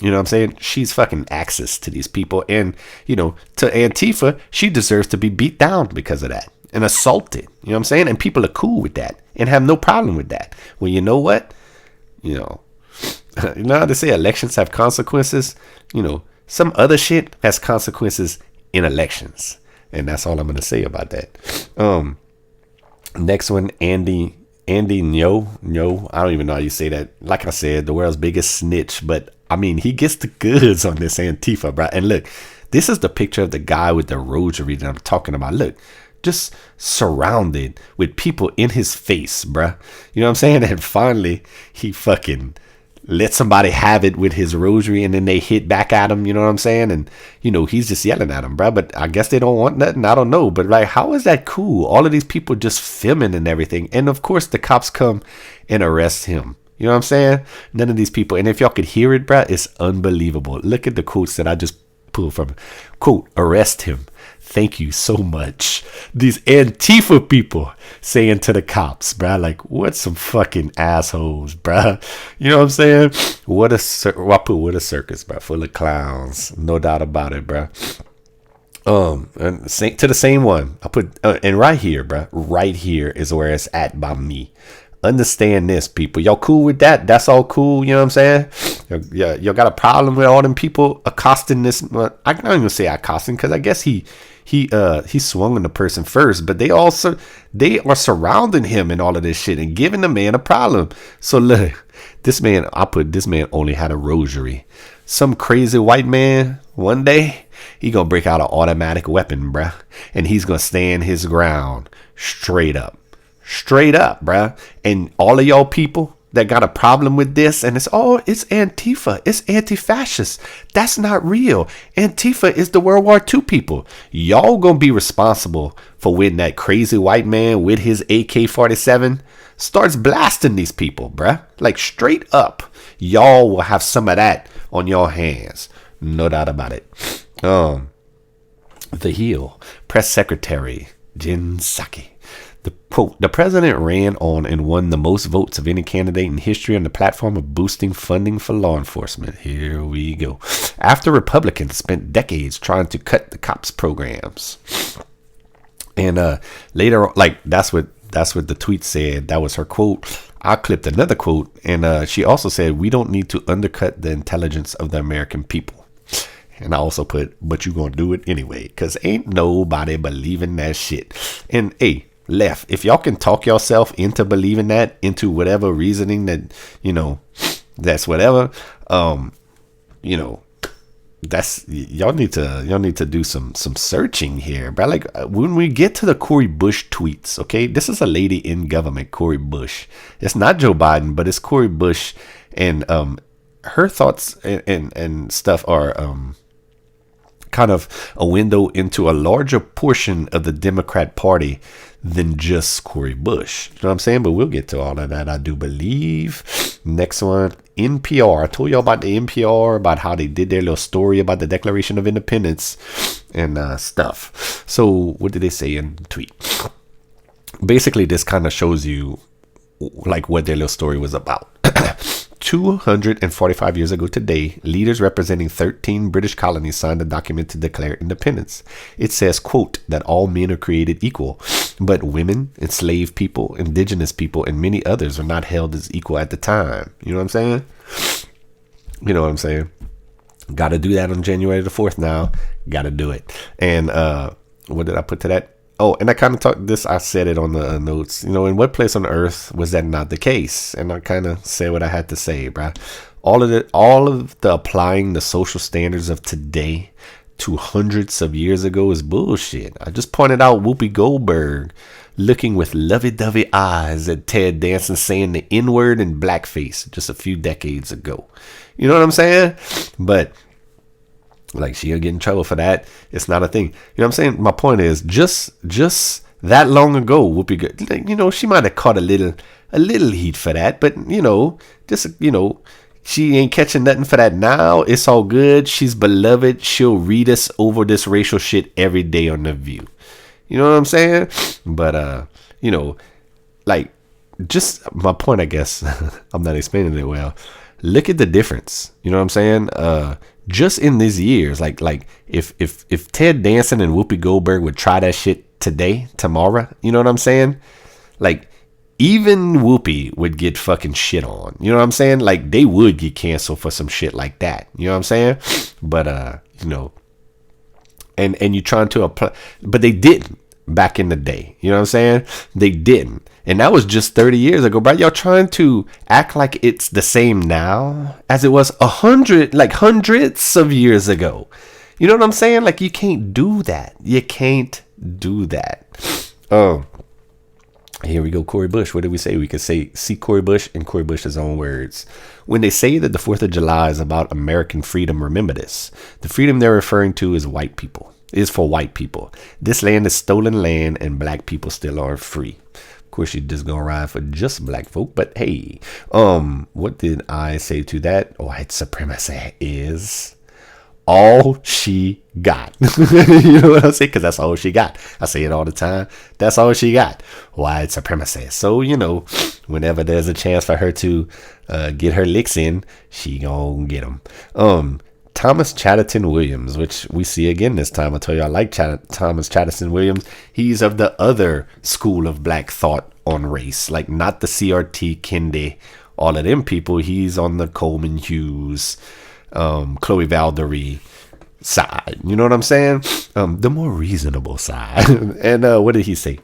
You know what I'm saying? She's fucking access to these people. And, you know, to Antifa, she deserves to be beat down because of that and assaulted. You know what I'm saying? And people are cool with that and have no problem with that. Well, you know what? You know how they say elections have consequences? You know, some other shit has consequences in elections. And that's all I'm going to say about that. Next one, Andy Nyo. I don't even know how you say that. Like I said, the world's biggest snitch. But, I mean, he gets the goods on this Antifa, bro. And look, this is the picture of the guy with the rosary that I'm talking about. Look, just surrounded with people in his face, bruh. You know what I'm saying? And finally, he fucking let somebody have it with his rosary, and then they hit back at him. You know what I'm saying? And, you know, he's just yelling at him, bruh. But I guess they don't want nothing. I don't know. But, like, how is that cool? All of these people just filming and everything. And, of course, the cops come and arrest him. You know what I'm saying? None of these people. And if y'all could hear it, bruh, it's unbelievable. Look at the quotes that I just pulled from. Quote, arrest him. Thank you so much. These Antifa people saying to the cops, bruh, like, what some fucking assholes, bruh. You know what I'm saying? What a circus, bruh, full of clowns. No doubt about it, bruh. And to the same one, I put, and right here, bruh, right here is where it's at by me. Understand this, people. Y'all cool with that? That's all cool. You know what I'm saying? Y'all got a problem with all them people accosting this? I don't even say accosting, because I guess he swung on the person first, but they are surrounding him and all of this shit and giving the man a problem. So look, this man only had a rosary. Some crazy white man, one day, he gonna break out an automatic weapon, bruh. And he's gonna stand his ground straight up, bruh. And all of y'all people that got a problem with this, and it's Antifa, it's anti-fascist. That's not real. Antifa is the World War II people. Y'all gonna be responsible for when that crazy white man with his AK-47 starts blasting these people, bruh. Like, straight up, y'all will have some of that on your hands. No doubt about it. The Hill press secretary Jen Psaki. The president ran on and won the most votes of any candidate in history on the platform of boosting funding for law enforcement. Here we go. After Republicans spent decades trying to cut the cops' programs. And later, like, that's what the tweet said. That was her quote. I clipped another quote, and she also said, "We don't need to undercut the intelligence of the American people." And I also put, "But you gonna do it anyway, because ain't nobody believing that shit." And hey, left, if y'all can talk yourself into believing that, into whatever reasoning that, you know, that's whatever, you know, that's, y'all need to do some searching here. But like, when we get to the Cori Bush tweets, okay, this is a lady in government, Cori Bush. It's not Joe Biden, but it's Cori Bush, and her thoughts and stuff are kind of a window into a larger portion of the Democrat Party than just Cori Bush. You know what I'm saying? But we'll get to all of that, I do believe. Next one, NPR. I told y'all about the NPR, about how they did their little story about the Declaration of Independence and stuff. So what did they say in the tweet? Basically, this kind of shows you like what their little story was about. 245 years ago today, leaders representing 13 British colonies signed a document to declare independence. It says, quote, that all men are created equal, but women, enslaved people, indigenous people, and many others are not held as equal at the time. You know what I'm saying? You know what I'm saying? Got to do that on January the 4th now. Got to do it. And what did I put to that? Oh, and I kind of talked this. I said it on the notes. You know, in what place on earth was that not the case? And I kind of said what I had to say, bruh. All of the applying the social standards of today to hundreds of years ago is bullshit. I just pointed out Whoopi Goldberg looking with lovey-dovey eyes at Ted Danson saying the N-word in blackface just a few decades ago. You know what I'm saying? But like, she'll get in trouble for that. It's not a thing. You know what I'm saying? My point is, just that long ago, Whoopi, you know, she might have caught a little heat for that, but you know, just, you know, she ain't catching nothing for that now. It's all good. She's beloved. She'll read us over this racial shit every day on The View. You know what I'm saying? But you know, like, just my point, I guess. I'm not explaining it well. Look at the difference. You know what I'm saying? Just in these years, like if Ted Danson and Whoopi Goldberg would try that shit today, tomorrow, you know what I'm saying? Like, even Whoopi would get fucking shit on. You know what I'm saying? Like, they would get canceled for some shit like that. You know what I'm saying? But you know, and you trying to apply, but they didn't back in the day. You know what I'm saying? They didn't. And that was just 30 years ago, bro. Y'all trying to act like it's the same now as it was hundreds of years ago. You know what I'm saying? Like, you can't do that. You can't do that. Here we go. Cori Bush. What did we say? We could see Cori Bush in Cori Bush's own words. When they say that the 4th of July is about American freedom, remember this. The freedom they're referring to is white people. Is for white people. This land is stolen land and black people still aren't free. Of course, you're just gonna ride for just black folk, but hey, what did I say to that? White supremacy is all she got. You know what I'm saying? Because that's all she got. I say it all the time. That's all she got. White supremacy. So, you know, whenever there's a chance for her to get her licks in, she gonna get them. Thomas Chatterton Williams, which we see again this time. I told you I like Thomas Chatterton Williams. He's of the other school of black thought on race, like not the CRT, Kendi, all of them people. He's on the Coleman Hughes, Chloe Valdery side. You know what I'm saying? The more reasonable side. And what did he say?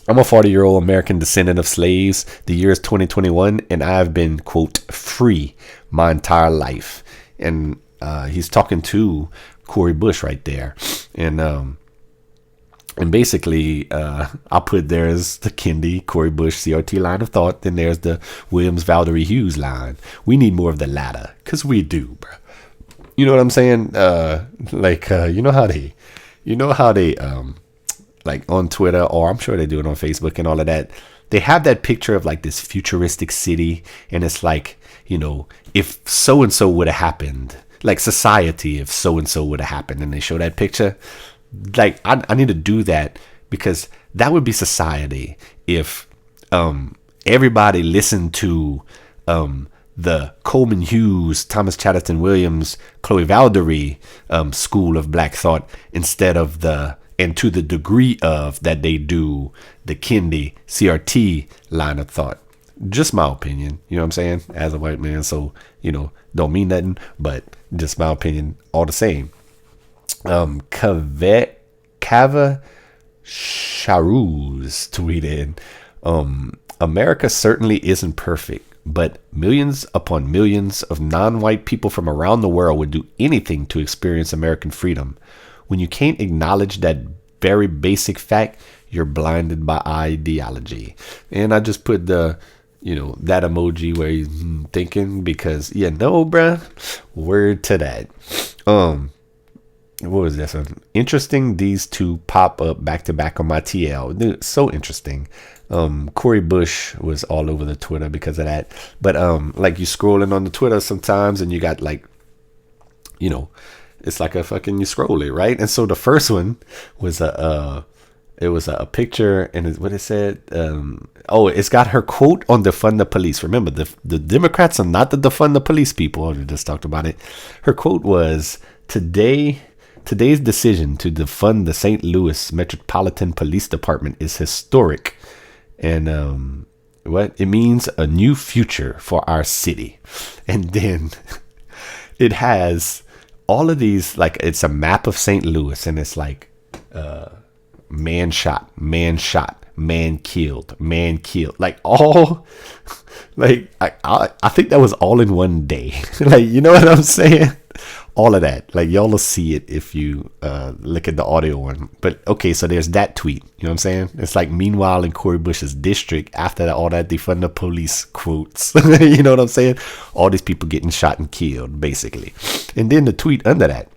I'm a 40-year-old American descendant of slaves. The year is 2021, and I've been, quote, free my entire life. And he's talking to Cori Bush right there. And basically, I'll put there's the Kendi, Cori Bush, CRT line of thought. Then there's the Williams, Valdery Hughes line. We need more of the latter, because we do, bro. You know what I'm saying? You know how they, like on Twitter, or I'm sure they do it on Facebook and all of that. They have that picture of like this futuristic city. And it's like, you know, if so-and-so would have happened, like society, if so-and-so would have happened, and they show that picture. Like, I need to do that, because that would be society if everybody listened to the Coleman Hughes, Thomas Chatterton Williams, Chloe Valdery school of black thought, instead of and to the degree of that they do the Kendi, CRT line of thought. Just my opinion, you know what I'm saying, as a white man. So, you know, don't mean nothing, but just my opinion all the same. Kava Sharuz tweeted, America certainly isn't perfect, but millions upon millions of non-white people from around the world would do anything to experience American freedom. When you can't acknowledge that very basic fact, you're blinded by ideology. And I just put the, you know, that emoji where he's thinking, because, yeah, no, bruh, word to that. What was this one? Interesting. These two pop up back to back on my TL. Dude, so interesting. Cori Bush was all over the Twitter because of that. But like, you scrolling on the Twitter sometimes, and you got like, you know, it's like a fucking, you scroll it, right? And so the first one was it was a picture, and what it said, it's got her quote on defund the police. Remember, the Democrats are not the defund the police people. I just talked about it. Her quote was, Today's decision to defund the St. Louis Metropolitan Police Department is historic. And what it means, a new future for our city. And then it has all of these, like, it's a map of St. Louis, and it's like man shot, man killed, like all, like I think that was all in one day. Like, you know what I'm saying? All of that, like, y'all will see it if you look at the audio one. But okay, so there's that tweet. You know what I'm saying? It's like, meanwhile in Cori Bush's district, after all that defund the police quotes, you know what I'm saying? All these people getting shot and killed, basically. And then the tweet under that,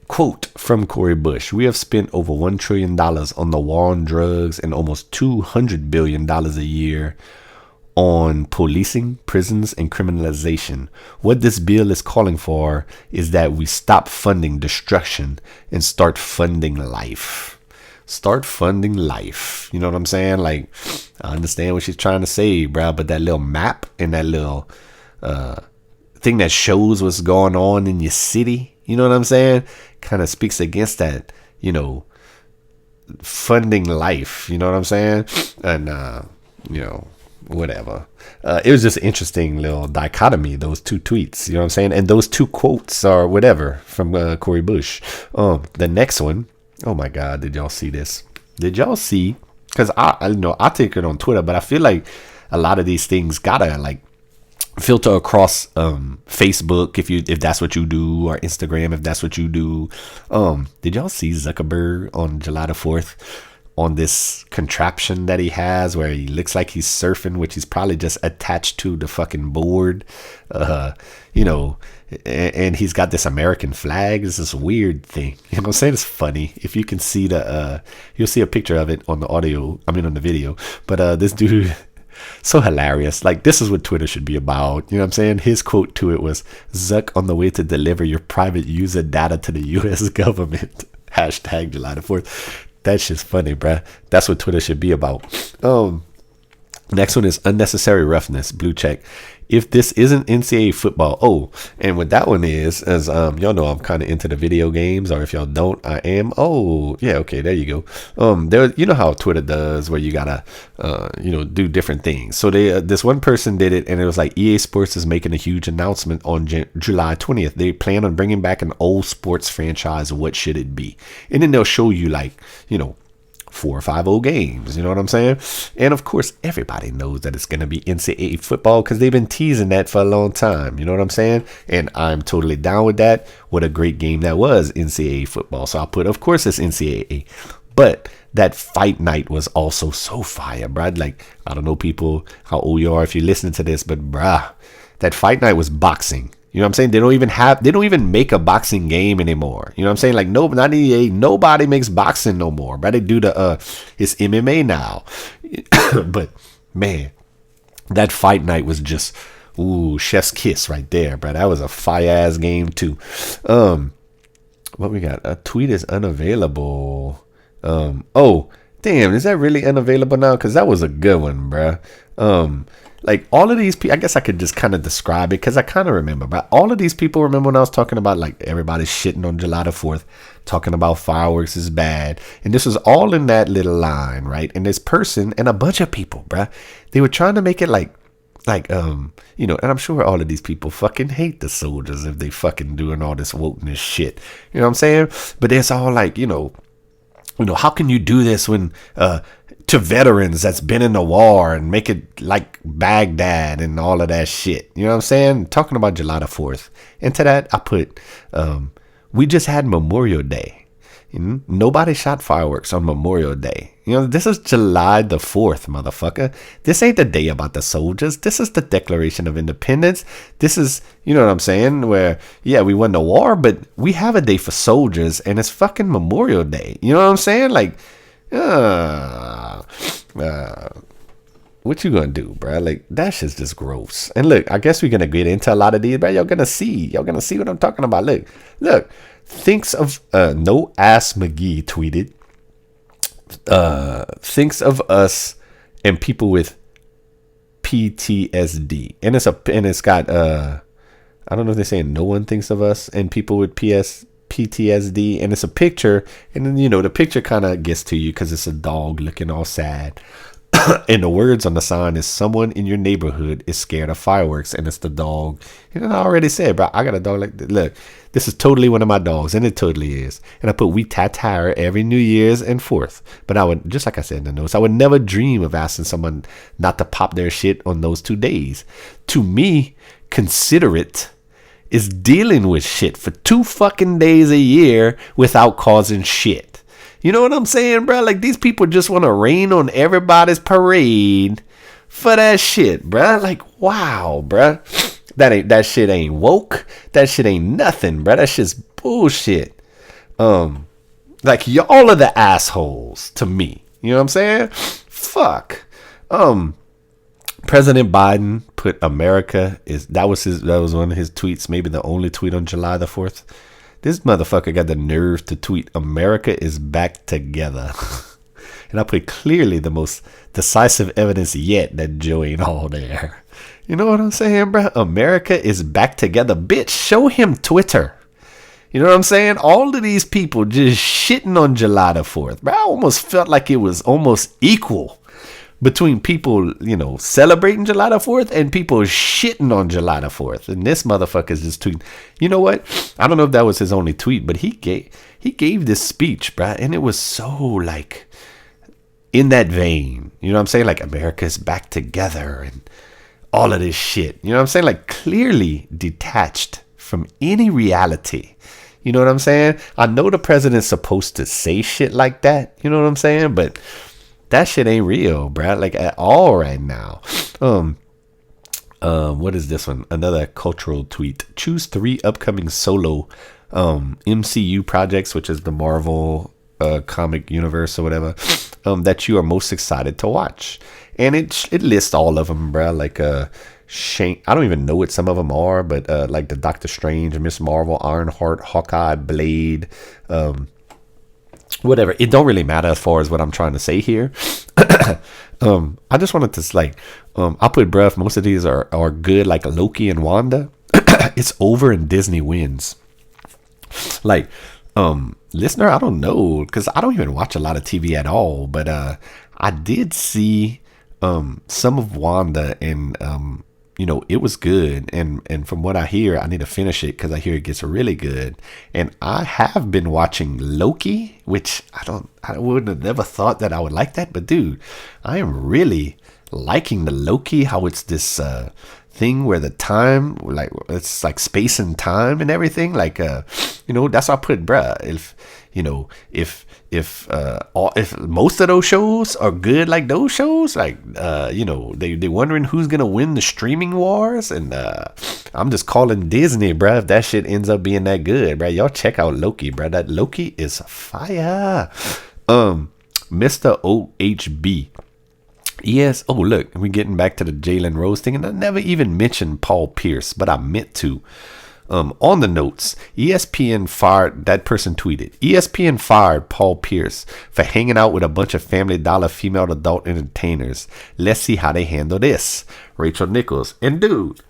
quote from Cori Bush: we have spent over $1 trillion on the war on drugs and almost $200 billion a year on policing, prisons, and criminalization. What this bill is calling for is that we stop funding destruction and start funding life. start funding life. You know what I'm saying? Like, I understand what she's trying to say, bro, but that little map and that little thing that shows what's going on in your city, you know what I'm saying, kind of speaks against that, you know, funding life, you know what I'm saying? And you know, whatever. It was just an interesting little dichotomy, those two tweets, you know what I'm saying? And those two quotes or whatever from Cori Bush. The next one, oh my God, did y'all see this? Did y'all see? Because I know I take it on Twitter, but I feel like a lot of these things gotta like filter across Facebook if that's what you do, or Instagram if that's what you do. Did y'all see Zuckerberg on July the 4th on this contraption that he has where he looks like he's surfing, which he's probably just attached to the fucking board, you know, and he's got this American flag. It's this weird thing, you know what I'm saying? It's funny. If you can see you'll see a picture of it on the on the video, but this dude, so hilarious. Like, this is what Twitter should be about, you know what I'm saying? His quote to it was, "Zuck on the way to deliver your private user data to the US government." Hashtag July the 4th. That shit's funny, bruh. That's what Twitter should be about. Next one is unnecessary roughness, blue check. If this isn't NCAA football, and what that one is y'all know I'm kind of into the video games, or if y'all don't, I am. Oh, yeah, okay, there you go. There, you know how Twitter does, where you gotta, do different things. So this one person did it, and it was like EA Sports is making a huge announcement on July 20th. They plan on bringing back an old sports franchise. What should it be? And then they'll show you, like, 4 or 5 old games, you know what I'm saying? And of course, everybody knows that it's going to be NCAA football because they've been teasing that for a long time, you know what I'm saying? And I'm totally down with that. What a great game that was, NCAA football. So I'll put, of course, it's NCAA. But that fight night was also so fire, bruh. Like, I don't know, people, how old you are if you're listening to this, but bruh, that fight night was boxing. You know what I'm saying? They don't even make a boxing game anymore. You know what I'm saying? Like, no, not EA, nobody makes boxing no more, bro. They do it's MMA now. But man, that fight night was just, chef's kiss right there, bro. That was a fire ass game too. What we got? A tweet is unavailable. Oh, damn, is that really unavailable now? Because that was a good one, bro. Like, all of these people, I guess I could just kind of describe it because I kind of remember. But all of these people remember when I was talking about, like, everybody shitting on July the 4th, talking about fireworks is bad. And this was all in that little line, right? And this person and a bunch of people, bruh, they were trying to make it like, and I'm sure all of these people fucking hate the soldiers if they fucking doing all this wokeness shit. You know what I'm saying? But it's all like, how can you do this when, to veterans that's been in the war and make it like Baghdad and all of that shit. You know what I'm saying? Talking about July the 4th. And to that, I put, we just had Memorial Day. Nobody shot fireworks on Memorial Day. This is July the 4th, motherfucker. This ain't the day about the soldiers. This is the Declaration of Independence. This is, you know what I'm saying? Where, yeah, we won the war, but we have a day for soldiers and it's fucking Memorial Day. You know what I'm saying? Like, what you gonna do, bro? Like, that shit's just gross. And look, I guess we're gonna get into a lot of these, bro. Y'all gonna see what I'm talking about. Look, thinks of No Ass McGee tweeted, thinks of us and people with PTSD, and it's got I don't know if they're saying no one thinks of us and people with PTSD, and it's a picture, and then the picture kind of gets to you because it's a dog looking all sad. And the words on the sign is someone in your neighborhood is scared of fireworks, and it's the dog. And I already said, bro, I got a dog like this. Look, this is totally one of my dogs, and it totally is. And I put we tat her every New Year's and 4th. But I would, just like I said in the notes, I would never dream of asking someone not to pop their shit on those 2 days. To me, considerate is dealing with shit for 2 fucking days a year without causing shit. You know what I'm saying, bro? Like, these people just want to rain on everybody's parade for that shit, bro. Like, wow, bro. That shit ain't woke. That shit ain't nothing, bro. That shit's bullshit. Like, y'all are the assholes to me. You know what I'm saying? Fuck. President Biden put America that was one of his tweets, maybe the only tweet on July the 4th. This motherfucker got the nerve to tweet, "America is back together." And I put, "Clearly the most decisive evidence yet that Joe ain't all there." You know what I'm saying, bro? America is back together. Bitch, show him Twitter. You know what I'm saying? All of these people just shitting on July the 4th. Bro, I almost felt like it was almost equal between people, celebrating July the 4th and people shitting on July the 4th. And this motherfucker's just tweeting. You know what? I don't know if that was his only tweet, but he gave this speech, bro, and it was so, like, in that vein. You know what I'm saying? Like, America's back together and all of this shit. You know what I'm saying? Like, clearly detached from any reality. You know what I'm saying? I know the president's supposed to say shit like that. You know what I'm saying? But that shit ain't real, bruh. Like, at all right now. What is this one? Another cultural tweet. Choose 3 upcoming solo MCU projects, which is the Marvel comic universe or whatever, that you are most excited to watch. And it lists all of them, bruh. Like, I don't even know what some of them are, but like the Doctor Strange, Miss Marvel, Ironheart, Hawkeye, Blade, whatever. It don't really matter as far as what I'm trying to say here. I just wanted to I put, bruh, most of these are good, like Loki and Wanda. It's over and Disney wins. Like, listener, I don't know, because I don't even watch a lot of TV at all, but I did see some of Wanda, and it was good, and from what I hear, I need to finish it because I hear it gets really good. And I have been watching Loki, which I wouldn't have never thought that I would like that, but dude, I am really liking the Loki, how it's this thing where the time, like, it's like space and time and everything, like that's why I put, bruh, if most of those shows are good, like those shows, like they're wondering who's gonna win the streaming wars, and I'm just calling Disney, bruh, if that shit ends up being that good, bruh. Y'all check out Loki, bruh. That Loki is fire. Mr. OHB. Yes. Oh, look, we're getting back to the Jalen Rose thing, and I never even mentioned Paul Pierce, but I meant to. On the notes, ESPN fired, that person tweeted, ESPN fired Paul Pierce for hanging out with a bunch of Family Dollar female adult entertainers. Let's see how they handle this. Rachel Nichols. And dude,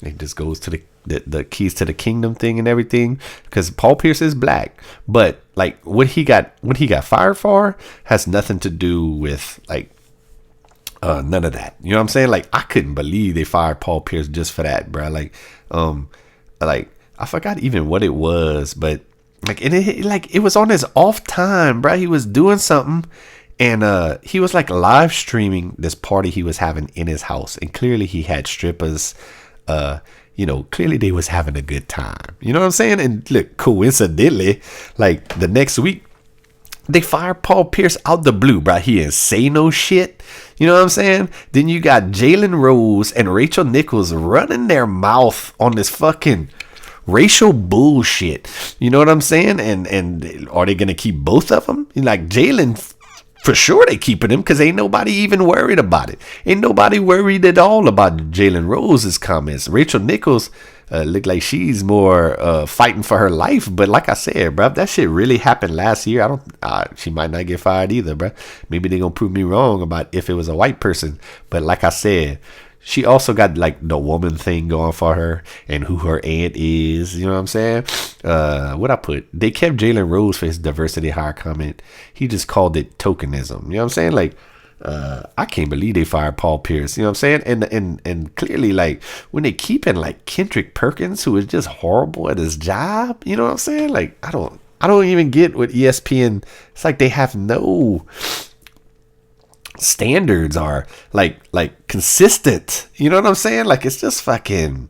it just goes to the keys to the kingdom thing and everything, because Paul Pierce is black, but like what he got fired for has nothing to do with like none of that. You know what I'm saying? Like, I couldn't believe they fired Paul Pierce just for that, bro. Like, I forgot even what it was, but like, it was on his off time, bro. He was doing something, and he was like live streaming this party he was having in his house, and clearly he had strippers. Clearly they was having a good time. You know what I'm saying? And look, coincidentally, like the next week, they fired Paul Pierce out the blue, bro. He didn't say no shit. You know what I'm saying? Then you got Jalen Rose and Rachel Nichols running their mouth on this fucking racial bullshit. You know what I'm saying? And are they going to keep both of them? Like, Jalen, for sure they keeping him, because ain't nobody even worried about it. Ain't nobody worried at all about Jalen Rose's comments. Rachel Nichols look like she's more fighting for her life, but like I said, bro, that shit really happened last year. She might not get fired either, bro. Maybe they gonna prove me wrong about if it was a white person, but like I said, she also got like the woman thing going for her and who her aunt is. You know what I'm saying? What I put, they kept Jalen Rose for his diversity hire comment. He just called it tokenism. You know what I'm saying? Like, I can't believe they fired Paul Pierce. You know what I'm saying? And clearly, like, when they keeping like Kendrick Perkins, who is just horrible at his job, you know what I'm saying? Like, I don't even get what ESPN. It's like they have no standards are like consistent. You know what I'm saying? Like, it's just fucking,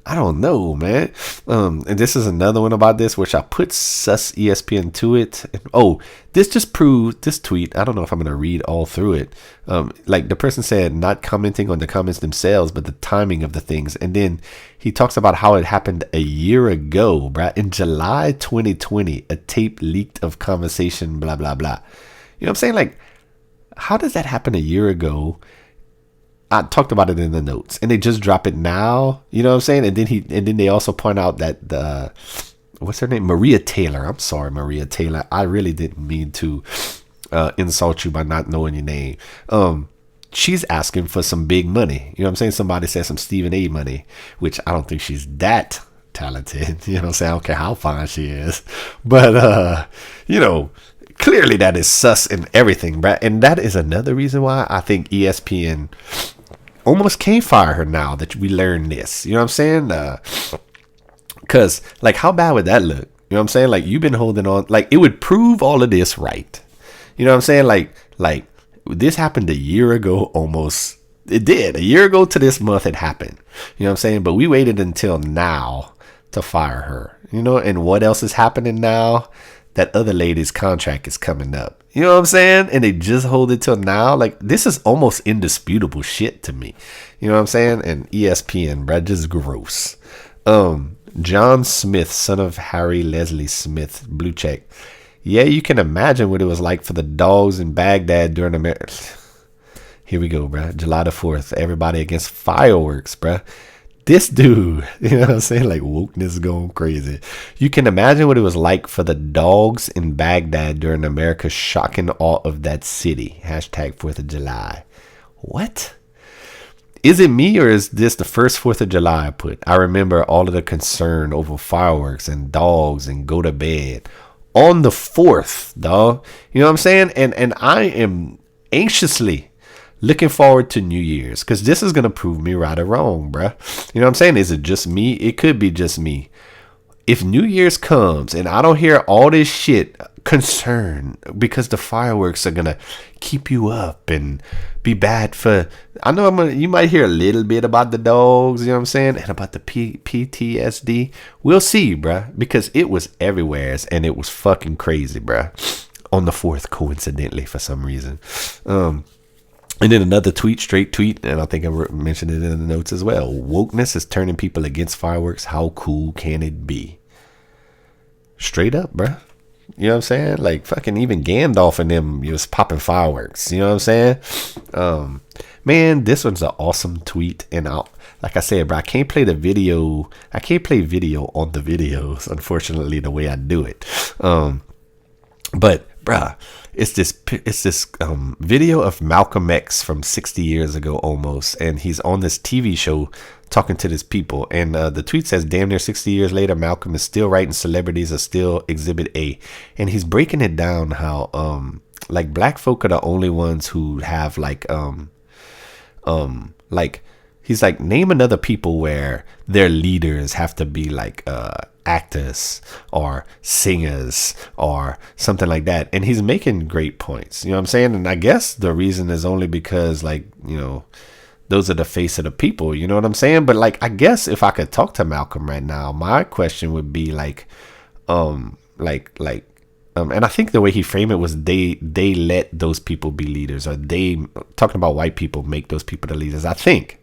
I don't know, man. And this is another one about this, which I put sus ESPN to it. Oh, this just proved this tweet. I don't know if I'm going to read all through it. Like, the person said, not commenting on the comments themselves, but the timing of the things. And then he talks about how it happened a year ago, bruh. In July 2020, a tape leaked of conversation, blah, blah, blah. You know what I'm saying? Like, how does that happen a year ago? I talked about it in the notes, and they just drop it now. You know what I'm saying? And then they also point out that what's her name? MariaTaylor. I'm sorry, MariaTaylor. I really didn't mean to insult you by not knowing your name. She's asking for some big money. You know what I'm saying? Somebody said some Stephen A money, which I don't think she's that talented. You know what I'm saying? I don't care how fine she is. But, you know, clearly that is sus and everything, bruh. And that is another reason why I think ESPN almost can't fire her now that we learned this. You know what I'm saying? Because, like, how bad would that look? You know what I'm saying? Like, you've been holding on. Like, it would prove all of this right. You know what I'm saying? Like this happened a year ago almost. It did. A year ago to this month it happened. You know what I'm saying? But we waited until now to fire her. You know, and what else is happening now? That other lady's contract is coming up. You know what I'm saying? And they just hold it till now. Like, this is almost indisputable shit to me. You know what I'm saying? And ESPN, bruh, just gross. John Smith, son of Harry Leslie Smith, blue check. Yeah, you can imagine what it was like for the dogs in Baghdad during America. Here we go, bruh. July the 4th. Everybody against fireworks, bruh. This dude, you know what I'm saying? Like, wokeness going crazy. You can imagine what it was like for the dogs in Baghdad during America's shocking awe of that city. Hashtag 4th of July. What? Is it me or is this the first 4th of July I put? I remember all of the concern over fireworks and dogs and go to bed. On the 4th, dog. You know what I'm saying? And I am anxiously looking forward to New Year's, because this is going to prove me right or wrong, bruh. You know what I'm saying? Is it just me? It could be just me. If New Year's comes and I don't hear all this shit, concern, because the fireworks are going to keep you up and be bad for... I know you might hear a little bit about the dogs, you know what I'm saying? And about the PTSD. We'll see, bruh. Because it was everywhere and it was fucking crazy, bruh. On the 4th, coincidentally, for some reason. And then another straight tweet, and I think I mentioned it in the notes as well. Wokeness is turning people against fireworks. How cool can it be? Straight up, bruh. You know what I'm saying? Like, fucking even Gandalf and them was popping fireworks. You know what I'm saying? Man, this one's an awesome tweet. And like I said, bro, I can't play video on the videos, unfortunately, the way I do it. But, bruh, it's this video of Malcolm X from 60 years ago almost, and he's on this TV show talking to this people, and the tweet says, damn near 60 years later, Malcolm is still writing celebrities are still Exhibit A. And he's breaking it down how like black folk are the only ones who have like he's like, name another people where their leaders have to be like actors or singers or something like that. And he's making great points. You know what I'm saying? And I guess the reason is only because, like, you know, those are the face of the people. You know what I'm saying? But, like, I guess if I could talk to Malcolm right now, my question would be like, and I think the way he framed it was they let those people be leaders, or they, talking about white people, make those people the leaders, I think.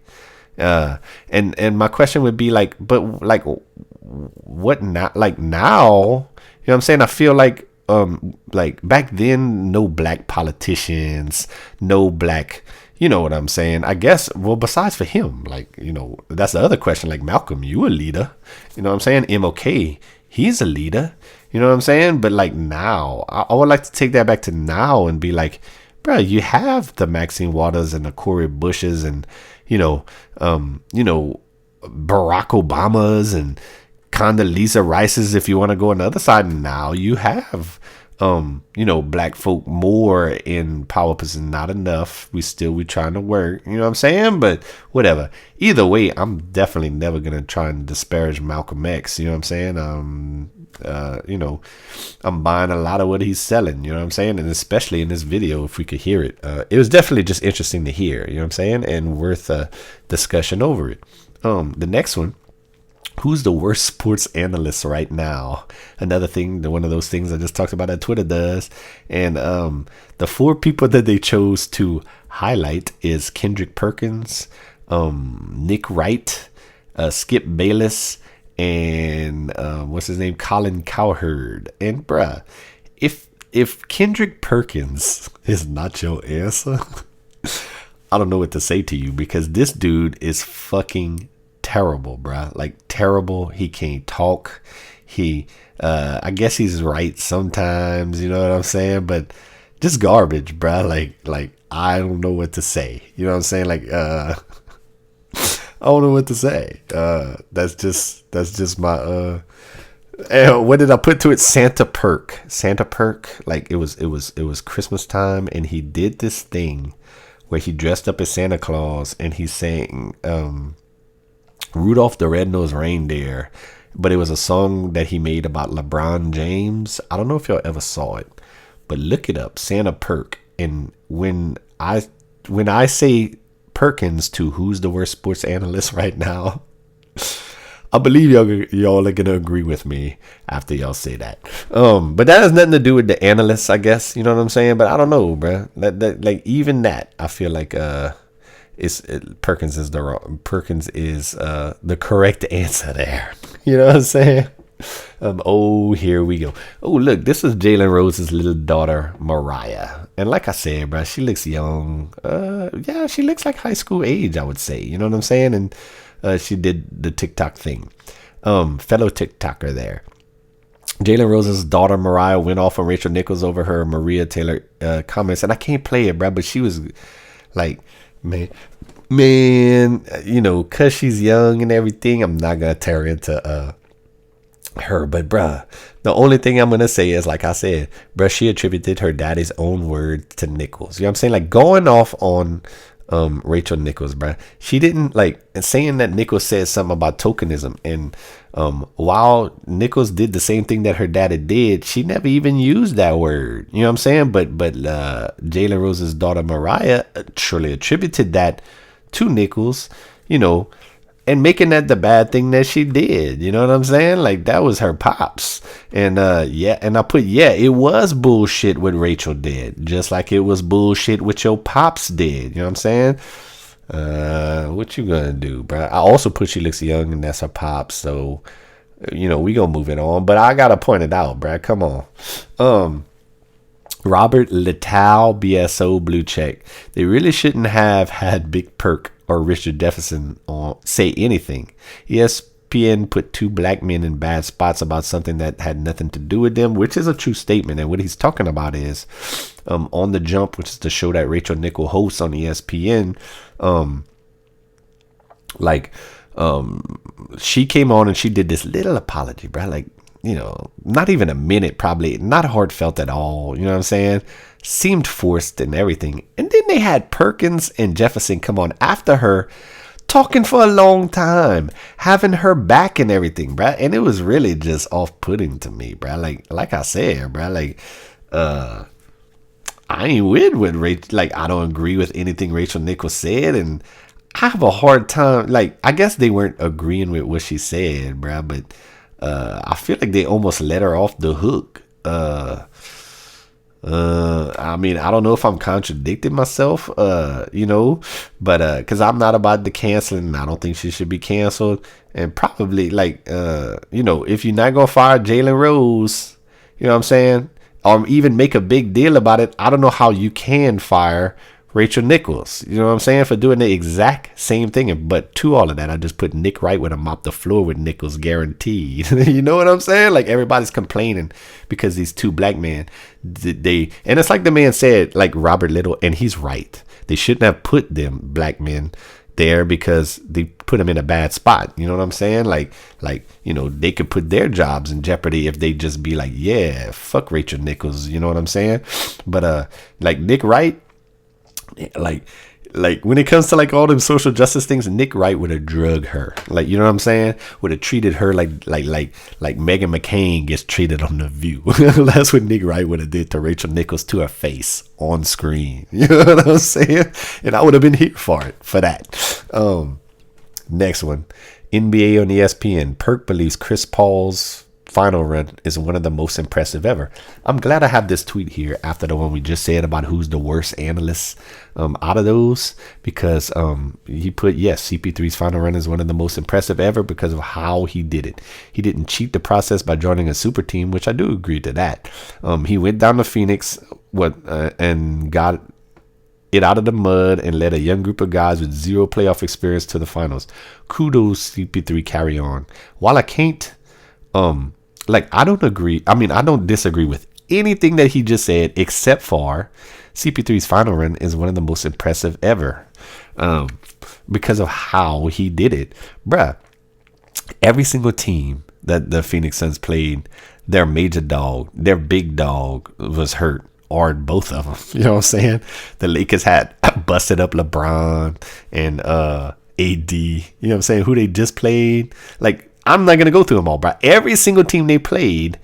And my question would be like, but like, what not? Like now, you know what I'm saying? I feel like back then, no black politicians, no black, you know what I'm saying? I guess, well, besides for him, like, you know, that's the other question. Like, Malcolm, you a leader, you know what I'm saying? MLK, he's a leader, you know what I'm saying? But like now, I would like to take that back to now and be like, bro, you have the Maxine Waters and the Cori Bushes and, you know, Barack Obamas and Condoleezza Rice's, if you want to go on the other side. Now you have, you know, black folk more in power positions. Not enough. We trying to work, you know what I'm saying? But whatever. Either way, I'm definitely never going to try and disparage Malcolm X. You know what I'm saying? You know, I'm buying a lot of what he's selling, you know what I'm saying? And especially in this video, if we could hear it, it was definitely just interesting to hear, you know what I'm saying? And worth a discussion over it. The next one, who's the worst sports analyst right now? Another thing, one of those things I just talked about that Twitter does. And the 4 people that they chose to highlight is Kendrick Perkins, Nick Wright, Skip Bayless, and what's his name, Colin Cowherd. And bruh, if Kendrick Perkins is not your answer, I don't know what to say to you, because this dude is fucking terrible, bruh. Like, terrible. He can't talk. I guess he's right sometimes, you know what I'm saying? But just garbage, bruh. Like I don't know what to say. You know what I'm saying? Like I don't know what to say. That's just my what did I put to it? Santa perk. Like it was Christmas time, and he did this thing where he dressed up as Santa Claus and he sang Rudolph the Red-Nosed Reindeer, but it was a song that he made about LeBron James. I don't know if y'all ever saw it, but look it up, Santa Perk. And when I say Perkins to who's the worst sports analyst right now, I believe y'all are gonna agree with me after y'all say that. But that has nothing to do with the analysts, I guess. You know what I'm saying? But I don't know, bruh. That like even that, I feel like Perkins is the correct answer there. You know what I'm saying? Here we go. Oh, look, this is Jalen Rose's little daughter, Mariah. And like I said, bruh, she looks young. Yeah, she looks like high school age, I would say. You know what I'm saying? And she did the TikTok thing. Fellow TikToker there. Jalen Rose's daughter Mariah went off on Rachel Nichols over her MariaTaylor comments, and I can't play it, bro. But she was like, man, you know, cause she's young and everything, I'm not gonna tear into her. But bruh, the only thing I'm gonna say is, like I said, bruh, she attributed her daddy's own word to Nichols. You know what I'm saying? Like going off on Rachel Nichols, bruh. She didn't like saying that Nichols said something about tokenism, and while Nichols did the same thing that her daddy did, she never even used that word. You know what I'm saying? But Jalen Rose's daughter Mariah surely attributed that to Nichols, you know, and making that the bad thing that she did. You know what I'm saying? Like that was her pops. And and I put, it was bullshit what Rachel did, just like it was bullshit what your pops did. You know what I'm saying? What you gonna do, bro? I also put she looks young, and that's her pops, so you know we gonna move it on. But I gotta point it out, bro. Come on. Robert Littau, BSO blue check. They really shouldn't have had Big Perk or Richard Jefferson on say anything. ESPN put two black men in bad spots about something that had nothing to do with them, which is a true statement. And what he's talking about is On the Jump, which is the show that Rachel Nichols hosts on ESPN. She came on and she did this little apology, bro. Like, you know, not even a minute, probably not heartfelt at all. You know what I'm saying? Seemed forced and everything. And then they had Perkins and Jefferson come on after her, talking for a long time, having her back and everything, bruh. And it was really just off-putting to me, bruh. Like I said, bruh, like, I ain't with Rachel. Like, I don't agree with anything Rachel Nichols said, and I have a hard time. Like, I guess they weren't agreeing with what she said, bruh, but I feel like they almost let her off the hook. I mean, I don't know if I'm contradicting myself, you know, but because I'm not about the canceling. I don't think she should be canceled. And probably, like, you know, if you're not gonna fire Jalen Rose, you know what I'm saying, or even make a big deal about it, I don't know how you can fire Rachel Nichols, you know what I'm saying, for doing the exact same thing. But to all of that, I just put Nick Wright would have mopped the floor with Nichols, guaranteed. You know what I'm saying? Like, everybody's complaining because these two black men, and it's like the man said, like Robert Little, and he's right. They shouldn't have put them black men there because they put them in a bad spot. You know what I'm saying? Like, you know, they could put their jobs in jeopardy if they just be like, yeah, fuck Rachel Nichols. You know what I'm saying? But like Nick Wright, like when it comes to like all them social justice things, Nick Wright would have drugged her. Like, you know what I'm saying? Would have treated her like Meghan McCain gets treated on The View. That's what Nick Wright would have did to Rachel Nichols to her face on screen. You know what I'm saying? And I would have been here for that. Next one, NBA on ESPN. Perk believes Chris Paul's final run is one of the most impressive ever. I'm glad I have this tweet here after the one we just said about who's the worst analyst out of those, because he put, yes, CP3's final run is one of the most impressive ever because of how he did it. He didn't cheat the process by joining a super team, which I do agree to that. He went down to Phoenix and got it out of the mud and led a young group of guys with zero playoff experience to the finals. Kudos, CP3, carry on. While I can't like, I don't agree. I mean, I don't disagree with anything that he just said, except for CP3's final run is one of the most impressive ever, because of how he did it, bruh. Every single team that the Phoenix Suns played, their major dog, their big dog was hurt, or both of them. You know what I'm saying? The Lakers had busted up LeBron and AD. You know what I'm saying? Who they just played. Like, I'm not gonna go through them all, bro. Every single team they played,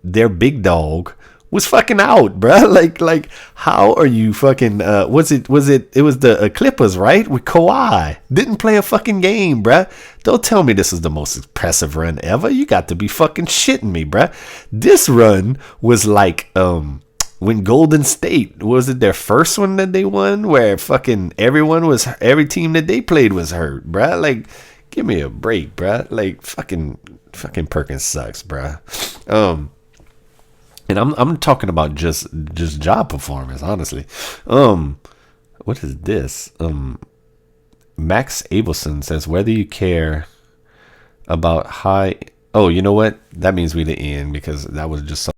their big dog was fucking out, bruh. Like, how are you fucking? It was the Clippers, right? With Kawhi, didn't play a fucking game, bruh. Don't tell me this is the most impressive run ever. You got to be fucking shitting me, bruh. This run was like when Golden State, was it their first one that they won, where fucking every team that they played was hurt, bruh. Like, give me a break, bruh. Like, fucking Perkins sucks, bruh. And I'm talking about just job performance, honestly. What is this? Max Abelson says, whether you care about high. Oh, you know what? That means we the end, because that was just